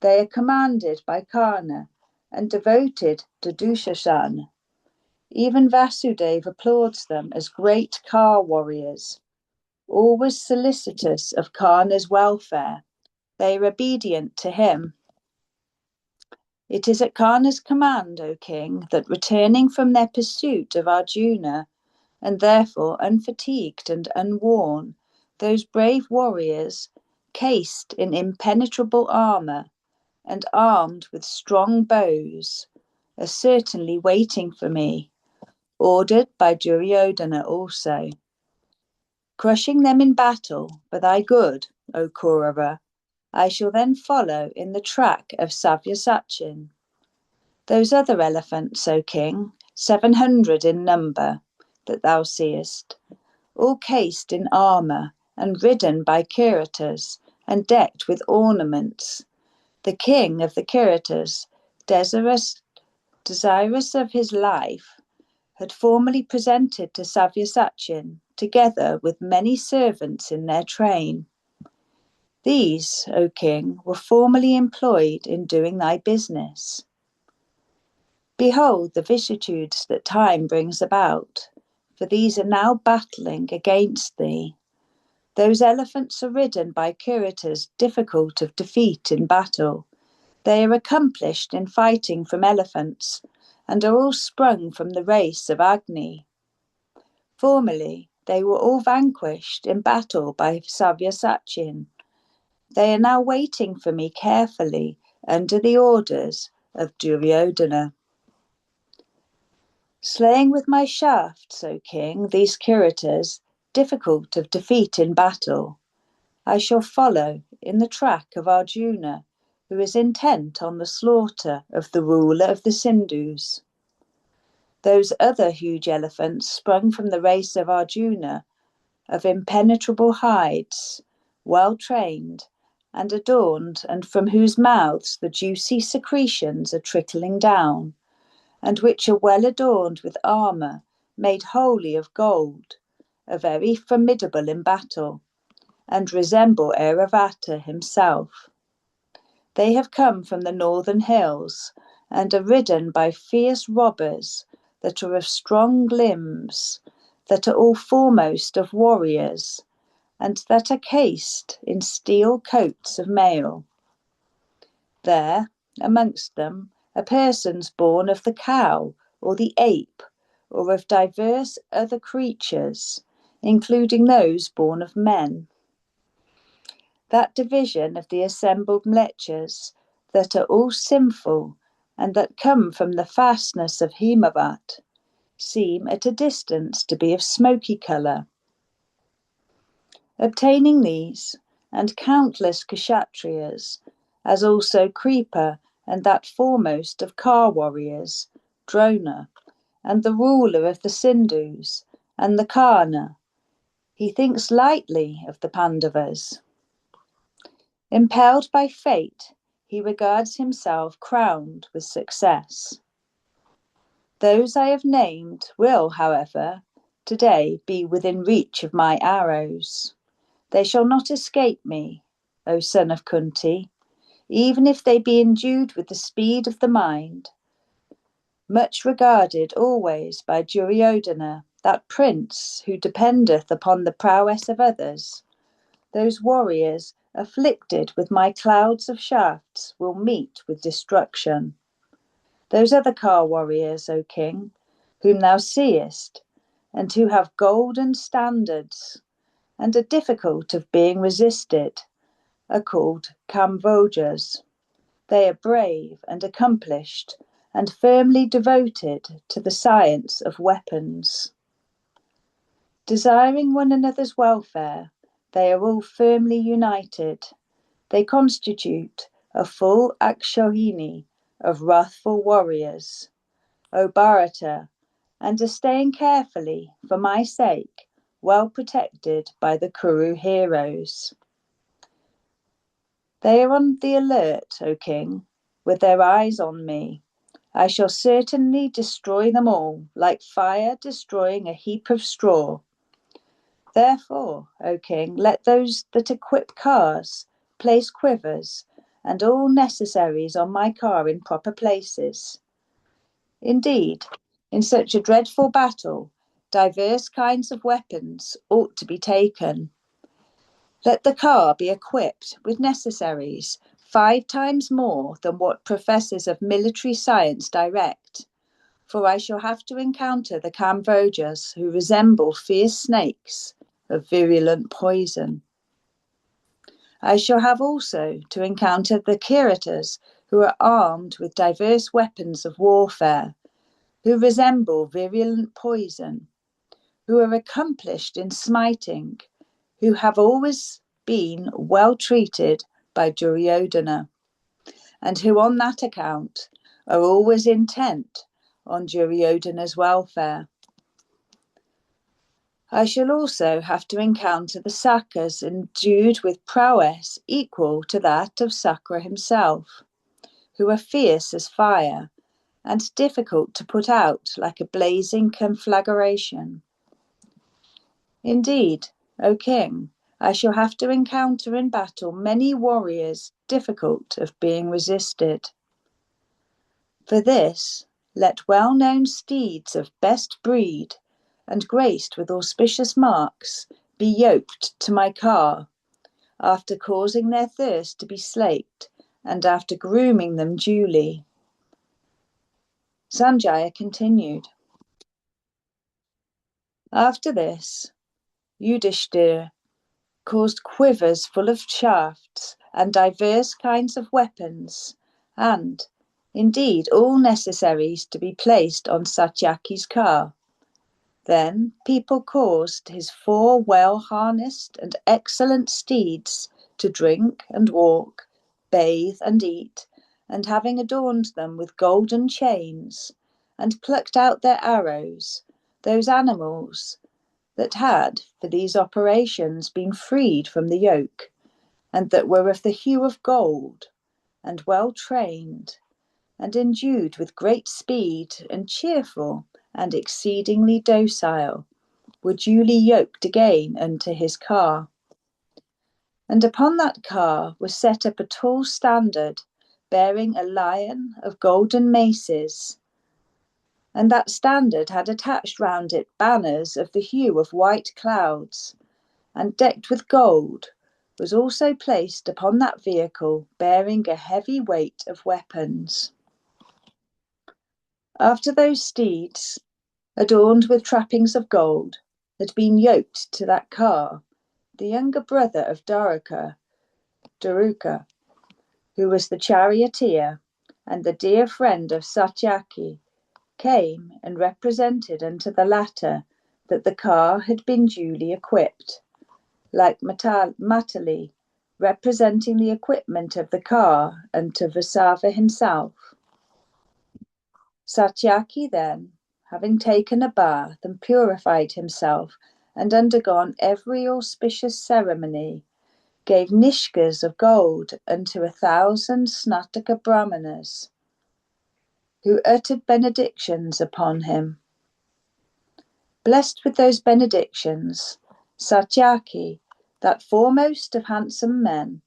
They are commanded by Karna and devoted to Dushashan. Even Vasudev applauds them as great car warriors, always solicitous of Karna's welfare. They are obedient to him. It is at Karna's command, O king, that returning from their pursuit of Arjuna, and therefore unfatigued and unworn, those brave warriors, cased in impenetrable armour and armed with strong bows, are certainly waiting for me, ordered by Duryodhana also. Crushing them in battle for thy good, O Kaurava, I shall then follow in the track of Savyasachin. Those other elephants, O king, 700 in number, that thou seest, all cased in armour and ridden by curators and decked with ornaments. The king of the curators, desirous of his life, had formerly presented to Savyasachin, together with many servants in their train. These, O king, were formerly employed in doing thy business. Behold the vicissitudes that time brings about, for these are now battling against thee. Those elephants are ridden by curators difficult of defeat in battle. They are accomplished in fighting from elephants, and are all sprung from the race of Agni. Formerly, they were all vanquished in battle by Savyasachin. They are now waiting for me carefully under the orders of Duryodhana. Slaying with my shafts, O king, these curators, difficult of defeat in battle, I shall follow in the track of Arjuna, who is intent on the slaughter of the ruler of the Sindhus. Those other huge elephants sprung from the race of Arjuna, of impenetrable hides, well trained and adorned, and from whose mouths the juicy secretions are trickling down, and which are well adorned with armour made wholly of gold, are very formidable in battle, and resemble Airavata himself. They have come from the northern hills, and are ridden by fierce robbers that are of strong limbs, that are all foremost of warriors, and that are cased in steel coats of mail. There, amongst them, are persons born of the cow or the ape, or of divers other creatures, including those born of men. That division of the assembled mlechas that are all sinful, and that come from the fastness of Himavat, seem at a distance to be of smoky colour. Obtaining these, and countless Kshatriyas, as also Kripa, and that foremost of car warriors, Drona, and the ruler of the Sindhus, and the Karna, he thinks lightly of the Pandavas. Impelled by fate, he regards himself crowned with success. Those I have named will, however, today be within reach of my arrows. They shall not escape me, O son of Kunti, even if they be endued with the speed of the mind. Much regarded always by Duryodhana, that prince who dependeth upon the prowess of others, those warriors afflicted with my clouds of shafts will meet with destruction. Those other car warriors, O king, whom thou seest, and who have golden standards, and are difficult of being resisted, are called Kamvojas. They are brave and accomplished, and firmly devoted to the science of weapons. Desiring one another's welfare, they are all firmly united. They constitute a full Akshohini of wrathful warriors, O Bharata, and are staying carefully, for my sake, well protected by the Kuru heroes. They are on the alert, O King, with their eyes on me. I shall certainly destroy them all, like fire destroying a heap of straw. Therefore, O King, let those that equip cars place quivers and all necessaries on my car in proper places. Indeed, in such a dreadful battle, diverse kinds of weapons ought to be taken. Let the car be equipped with necessaries 5 times more than what professors of military science direct, for I shall have to encounter the Kambojas who resemble fierce snakes of virulent poison. I shall have also to encounter the Kiratas who are armed with diverse weapons of warfare, who resemble virulent poison, who are accomplished in smiting, who have always been well treated by Duryodhana, and who on that account are always intent on Duryodhana's welfare. I shall also have to encounter the Sakas endued with prowess equal to that of Sakra himself, who are fierce as fire and difficult to put out like a blazing conflagration. Indeed, O King, I shall have to encounter in battle many warriors difficult of being resisted. For this, let well-known steeds of best breed and graced with auspicious marks be yoked to my car, after causing their thirst to be slaked and after grooming them duly. Sanjaya continued. After this, Yudhishthira caused quivers full of shafts and divers kinds of weapons, and, indeed, all necessaries to be placed on Satyaki's car. Then people caused his 4 well-harnessed and excellent steeds to drink and walk, bathe and eat, and having adorned them with golden chains, and plucked out their arrows, those animals that had, for these operations, been freed from the yoke, and that were of the hue of gold, and well trained, and endued with great speed, and cheerful, and exceedingly docile, were duly yoked again unto his car. And upon that car was set up a tall standard, bearing a lion of golden maces, and that standard had attached round it banners of the hue of white clouds, and decked with gold, was also placed upon that vehicle, bearing a heavy weight of weapons. After those steeds, adorned with trappings of gold, had been yoked to that car, the younger brother of Daruka, who was the charioteer, and the dear friend of Satyaki, came and represented unto the latter that the car had been duly equipped, like Matali, representing the equipment of the car unto Vasava himself. Satyaki then, having taken a bath and purified himself and undergone every auspicious ceremony, gave nishkas of gold unto 1,000 Snataka Brahmanas, who uttered benedictions upon him. Blessed with those benedictions, Satyaki, that foremost of handsome men,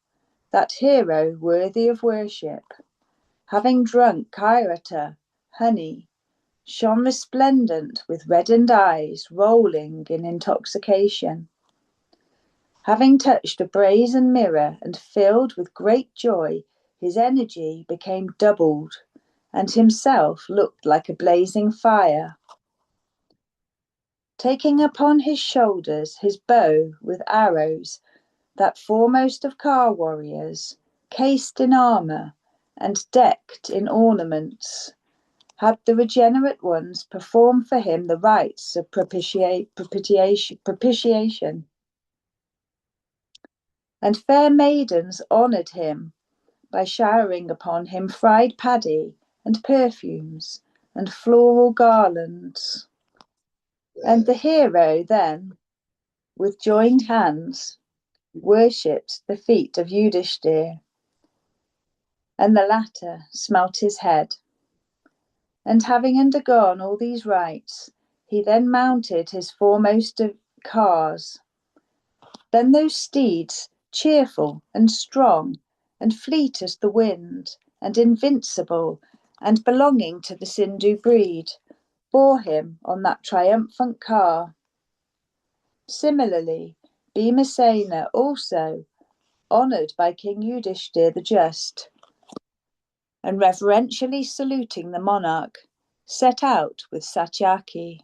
that hero worthy of worship, having drunk Kairata, honey, shone resplendent with reddened eyes, rolling in intoxication. Having touched a brazen mirror and filled with great joy, his energy became doubled, and himself looked like a blazing fire. Taking upon his shoulders his bow with arrows, that foremost of car warriors, cased in armour and decked in ornaments, had the regenerate ones perform for him the rites of propitiation. And fair maidens honoured him by showering upon him fried paddy and perfumes and floral garlands. And the hero then, with joined hands, worshipped the feet of Yudhishthir, and the latter smelt his head. And having undergone all these rites, he then mounted his foremost of cars. Then those steeds, cheerful and strong, and fleet as the wind, and invincible, and belonging to the Sindhu breed, bore him on that triumphant car. Similarly, Bhimasena also, honoured by King Yudhishthir the Just, and reverentially saluting the monarch, set out with Satyaki.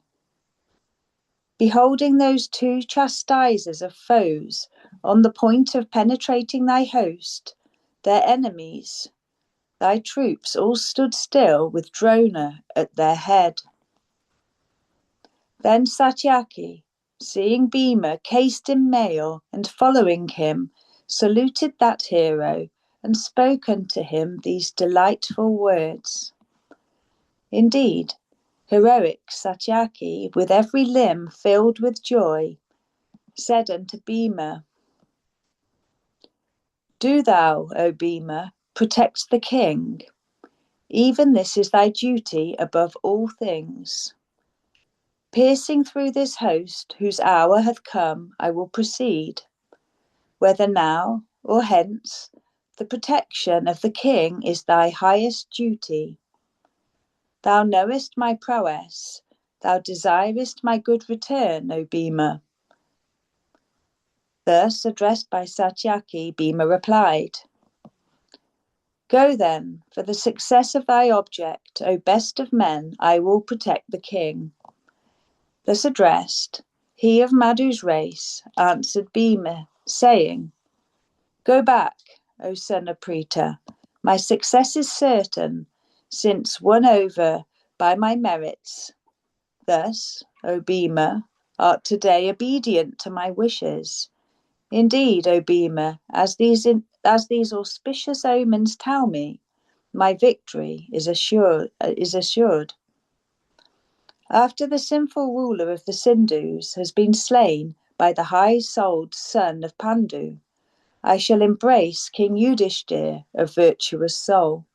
Beholding those two chastisers of foes on the point of penetrating thy host, their enemies, thy troops all stood still with Drona at their head. Then Satyaki, seeing Bhima cased in mail and following him, saluted that hero and spoke unto him these delightful words. Indeed, heroic Satyaki, with every limb filled with joy, said unto Bhima, Do thou, O Bhima, protect the king. Even this is thy duty above all things. Piercing through this host, whose hour hath come, I will proceed. Whether now or hence, the protection of the king is thy highest duty. Thou knowest my prowess, thou desirest my good return, O Bhima. Thus, addressed by Satyaki, Bhima replied, Go then, for the success of thy object, O best of men, I will protect the king. Thus addressed, he of Madhu's race answered Bhima, saying, Go back, O son of Prita, my success is certain, since won over by my merits. Thus, O Bhima, art today obedient to my wishes. Indeed, O Bhima, as these auspicious omens tell me, my victory is assured. After the sinful ruler of the Sindhus has been slain by the high-souled son of Pandu, I shall embrace King Yudhishthir, a virtuous soul.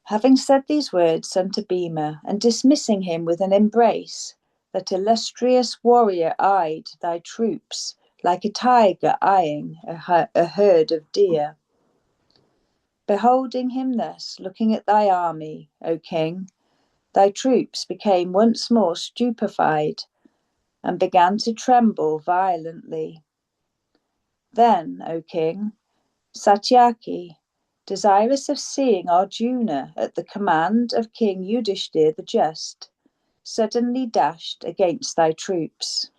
Having said these words unto Bhima, and dismissing him with an embrace, that illustrious warrior eyed thy troops like a tiger eyeing a herd of deer. Beholding him thus, looking at thy army, O king, thy troops became once more stupefied, and began to tremble violently. Then, O king, Satyaki, desirous of seeing Arjuna at the command of King Yudhishthir the Just, suddenly dashed against thy troops.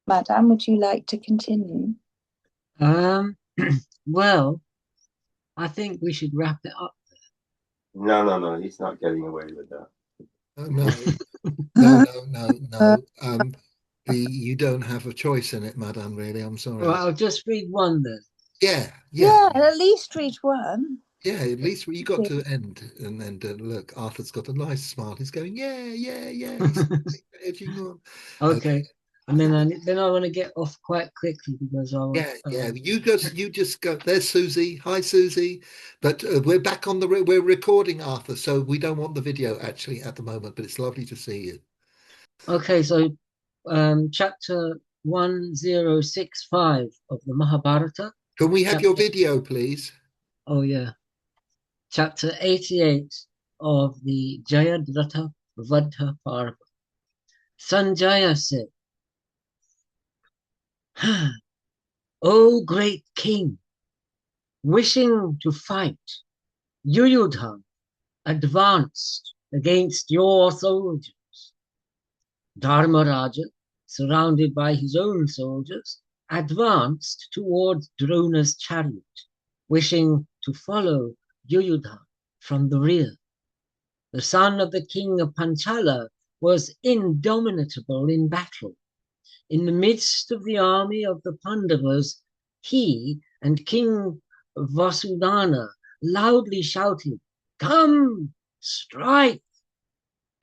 Madam, would you like to continue? Well, I think we should wrap it up. No, he's not getting away with that. No. You don't have a choice in it, Madame, really. I'm sorry. Well, I'll just read one then. Yeah, at least read one. Yeah, at least you got to end, and then look, Arthur's got a nice smile. He's going, yeah. He's edging on. Okay. And then I want to get off quite quickly because Yeah. You just go. There's Susie. Hi, Susie. But we're back on we're recording, Arthur, so we don't want the video actually at the moment. But it's lovely to see you. Okay, so chapter 1065 of the Mahabharata. Can we have your video, please? Oh yeah. Chapter 88 of the Jayadratha Vadha Parva. Sanjaya said, O great king, wishing to fight, Yuyudha advanced against your soldiers. Dharmaraja, surrounded by his own soldiers, advanced towards Drona's chariot, wishing to follow Yuyudha from the rear. The son of the king of Panchala was indomitable in battle. In the midst of the army of the Pandavas, he and King Vasudhana loudly shouted, "Come, strike!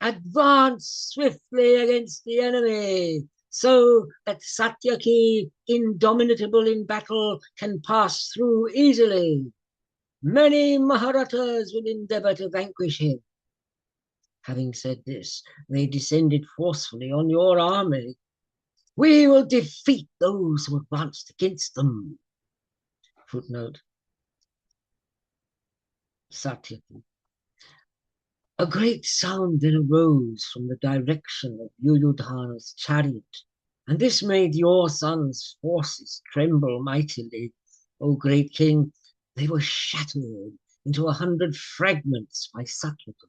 Advance swiftly against the enemy, so that Satyaki, indomitable in battle, can pass through easily. Many Maharatas will endeavor to vanquish him." Having said this, they descended forcefully on your army. We will defeat those who advanced against them. Footnote. Satyaki. A great sound then arose from the direction of Yuyudhana's chariot, and this made your son's forces tremble mightily. O great king, they were shattered into 100 fragments by Satyaki.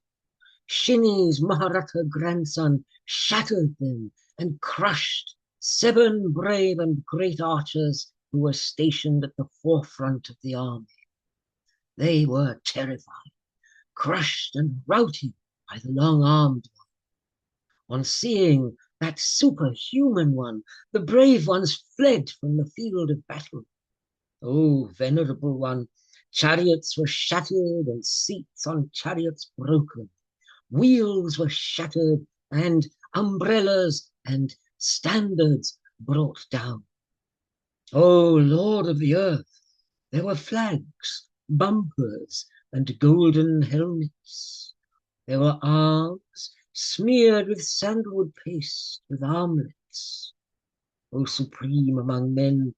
Shini's Maharata grandson shattered them and crushed 7 brave and great archers who were stationed at the forefront of the army. They were terrified, crushed and routed by the long-armed one. On seeing that superhuman one, the brave ones fled from the field of battle. O venerable one, chariots were shattered and seats on chariots broken. Wheels were shattered and umbrellas and standards brought down. O Lord of the earth, there were flags, bumpers, and golden helmets. There were arms smeared with sandalwood paste with armlets. O supreme among men,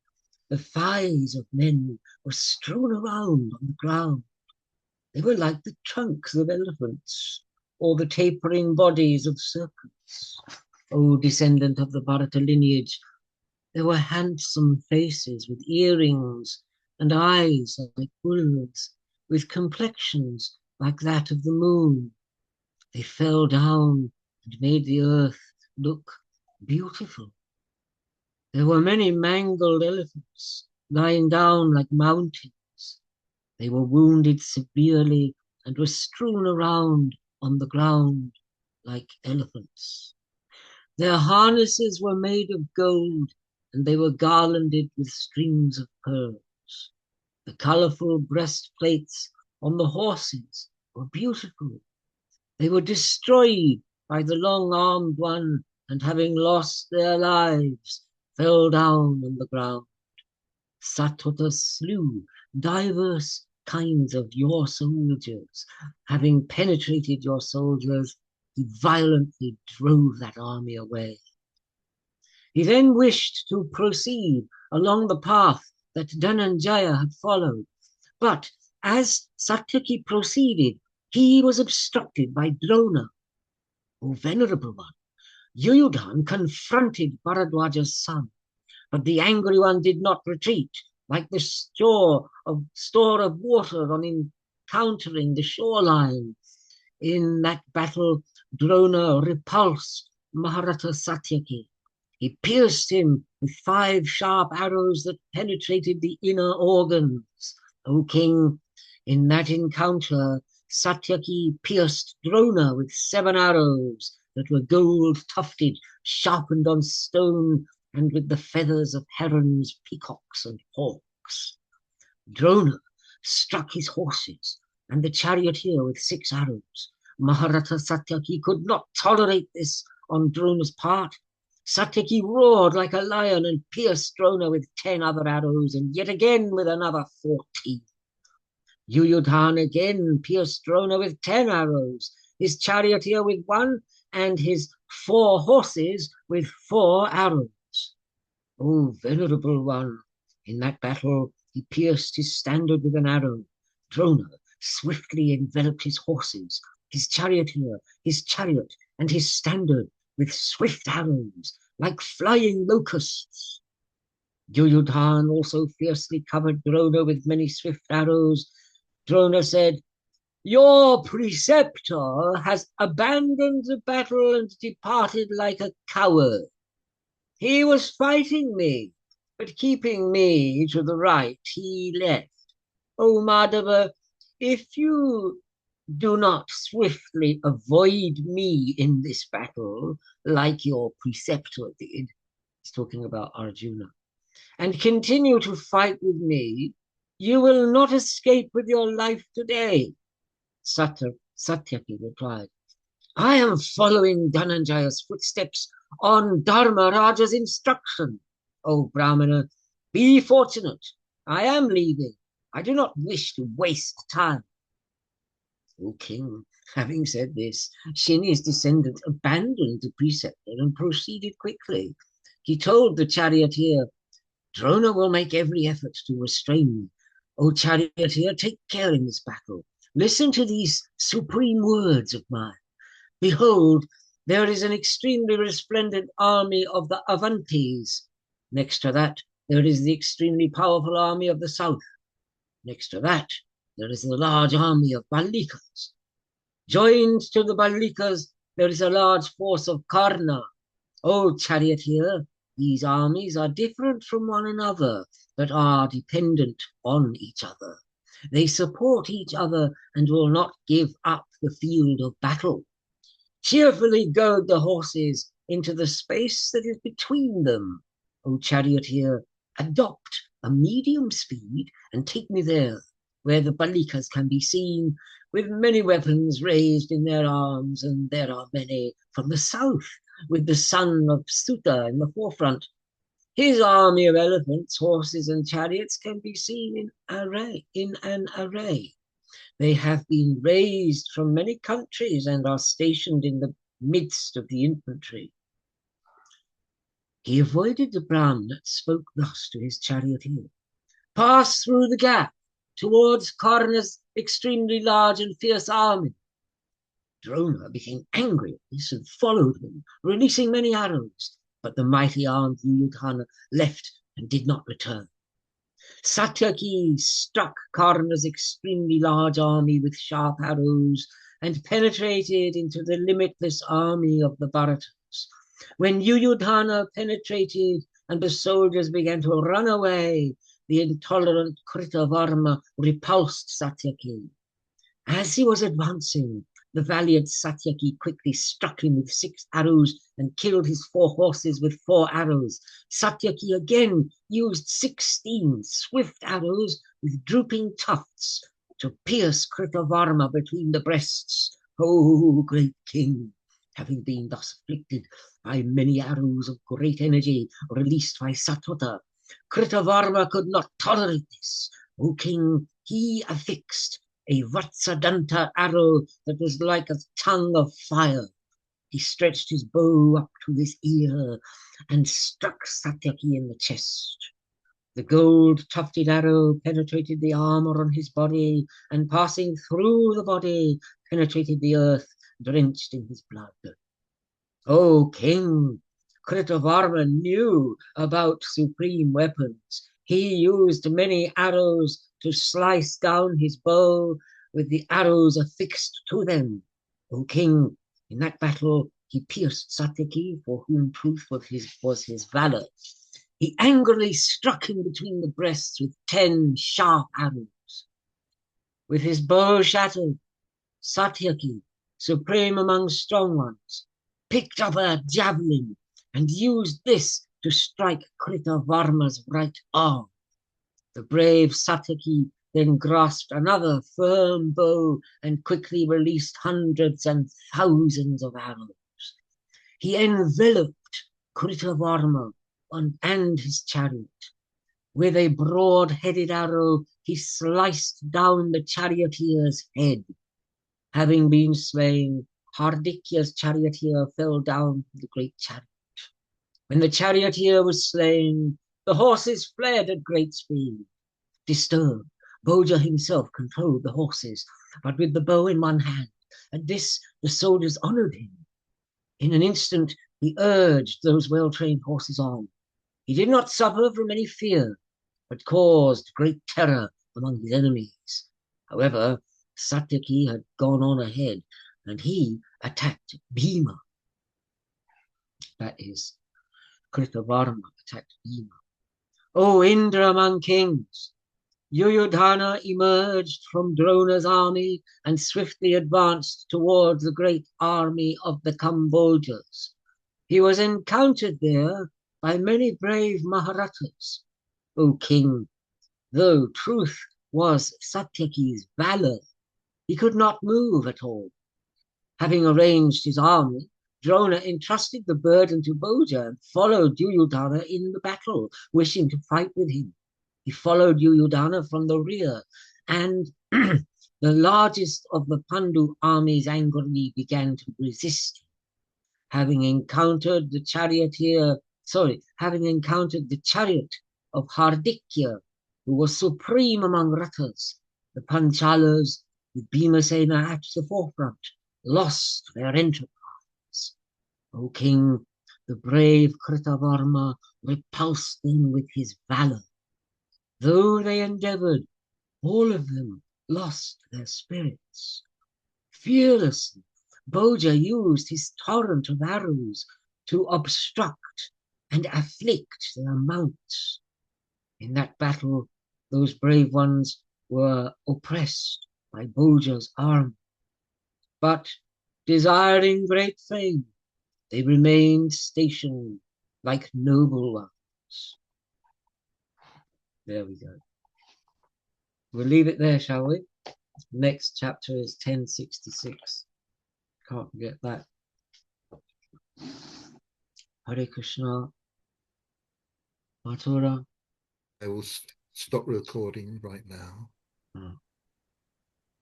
the thighs of men were strewn around on the ground. They were like the trunks of elephants, or the tapering bodies of serpents. O descendant of the Bharata lineage, there were handsome faces with earrings and eyes like bulls, with complexions like that of the moon. They fell down and made the earth look beautiful. There were many mangled elephants lying down like mountains. They were wounded severely and were strewn around on the ground like elephants. Their harnesses were made of gold, and they were garlanded with strings of pearls. The colorful breastplates on the horses were beautiful. They were destroyed by the long-armed one, and having lost their lives, fell down on the ground. Satota slew diverse kinds of your soldiers. Having penetrated your soldiers, he violently drove that army away. He then wished to proceed along the path that Dhananjaya had followed, but as Satyaki proceeded, he was obstructed by Drona. O venerable one, Yuyudhan confronted Bharadwaja's son, but the angry one did not retreat, like the store of water on encountering the shoreline. In that battle, Drona repulsed Maharata Satyaki. He pierced him with 5 sharp arrows that penetrated the inner organs. O king, in that encounter, Satyaki pierced Drona with 7 arrows that were gold-tufted, sharpened on stone, and with the feathers of herons, peacocks, and hawks. Drona struck his horses and the charioteer with 6 arrows. Maharata Satyaki could not tolerate this on Drona's part. Satyaki roared like a lion and pierced Drona with 10 other arrows, and yet again with another 14. Yuyudhan again pierced Drona with 10 arrows, his charioteer with 1, and his 4 horses with 4 arrows. O venerable one, in that battle he pierced his standard with an arrow. Drona swiftly enveloped his horses, his charioteer, his chariot, and his standard with swift arrows, like flying locusts. Yuyudhan also fiercely covered Drona with many swift arrows. Drona said, "Your preceptor has abandoned the battle and departed like a coward. He was fighting me, but keeping me to the right, he left. O Madhava, if you do not swiftly avoid me in this battle, like your preceptor did, he's talking about Arjuna, and continue to fight with me, you will not escape with your life today. Satyaki replied, I am following Dhananjaya's footsteps on Dharma Raja's instruction. O Brahmana, be fortunate. I am leaving. I do not wish to waste time. O king, having said this, Shini's descendant abandoned the preceptor and proceeded quickly. He told the charioteer, Drona will make every effort to restrain me. O charioteer, take care in this battle. Listen to these supreme words of mine. Behold, there is an extremely resplendent army of the Avantis. Next to that, there is the extremely powerful army of the south. Next to that, there is the large army of Balikas. Joined to the Balikas, there is a large force of Karna. O charioteer, these armies are different from one another, but are dependent on each other. They support each other and will not give up the field of battle. Cheerfully goad the horses into the space that is between them. O charioteer, adopt a medium speed and take me there, where the Balikas can be seen, with many weapons raised in their arms, and there are many from the south, with the son of Suta in the forefront. His army of elephants, horses, and chariots can be seen in an array. They have been raised from many countries and are stationed in the midst of the infantry. He avoided the Brahmin that spoke thus to his charioteer. Pass through the gap towards Karna's extremely large and fierce army. Drona became angry at this and followed him, releasing many arrows, but the mighty armed Yudhana left and did not return. Satyaki struck Karna's extremely large army with sharp arrows and penetrated into the limitless army of the Bharatas. When Yuyudhana penetrated and the soldiers began to run away, the intolerant Kritavarma repulsed Satyaki. As he was advancing, the valiant Satyaki quickly struck him with 6 arrows and killed his 4 horses with 4 arrows. Satyaki again used 16 swift arrows with drooping tufts to pierce Kritavarma between the breasts. O great king, having been thus afflicted by many arrows of great energy released by Satota, Kritavarma could not tolerate this. O king, he affixed a Vatsadanta arrow that was like a tongue of fire. He stretched his bow up to his ear and struck Satyaki in the chest. The gold-tufted arrow penetrated the armor on his body, and passing through the body, penetrated the earth, drenched in his blood. O king, Kritavarma knew about supreme weapons. He used many arrows to slice down his bow with the arrows affixed to them. O king, in that battle he pierced Satyaki, for whom truth was his valor. He angrily struck him between the breasts with 10 sharp arrows. With his bow shattered, Satyaki, supreme among strong ones, picked up a javelin and used this to strike Kritavarma's right arm. The brave Satyaki then grasped another firm bow and quickly released hundreds and thousands of arrows. He enveloped Kritavarma and his chariot. With a broad-headed arrow, he sliced down the charioteer's head. Having been slain, Hardikya's charioteer fell down from the great chariot. When the charioteer was slain, the horses fled at great speed. Disturbed, Boja himself controlled the horses, but with the bow in one hand. At this, the soldiers honored him. In an instant, he urged those well-trained horses on. He did not suffer from any fear, but caused great terror among his enemies. However, Satyaki had gone on ahead, and he attacked Bhima. That is, Kritavarma attacked Bhima. O Indra among kings, Duryodhana emerged from Drona's army and swiftly advanced towards the great army of the Kambojas. He was encountered there by many brave Maharatas. O king, though truth was Satyaki's valor, he could not move at all. Having arranged his army, Drona entrusted the burden to Boja and followed Duryodhana in the battle, wishing to fight with him. He followed Duryodhana from the rear, and the largest of the Pandu armies angrily began to resist. Having encountered the chariot of Hardikya, who was supreme among Rathas, the Panchalas, with Bhimasena at the forefront, lost their enterprise. O king, the brave Kritavarma repulsed them with his valor. Though they endeavored, all of them lost their spirits. Fearlessly, Boja used his torrent of arrows to obstruct and afflict their mounts. In that battle, those brave ones were oppressed by Boja's army. But, desiring great fame, they remained stationed like noble ones. There we go. We'll leave it there, shall we? Next chapter is 1066. Can't forget that. Hare Krishna. Mathura. I will stop recording right now.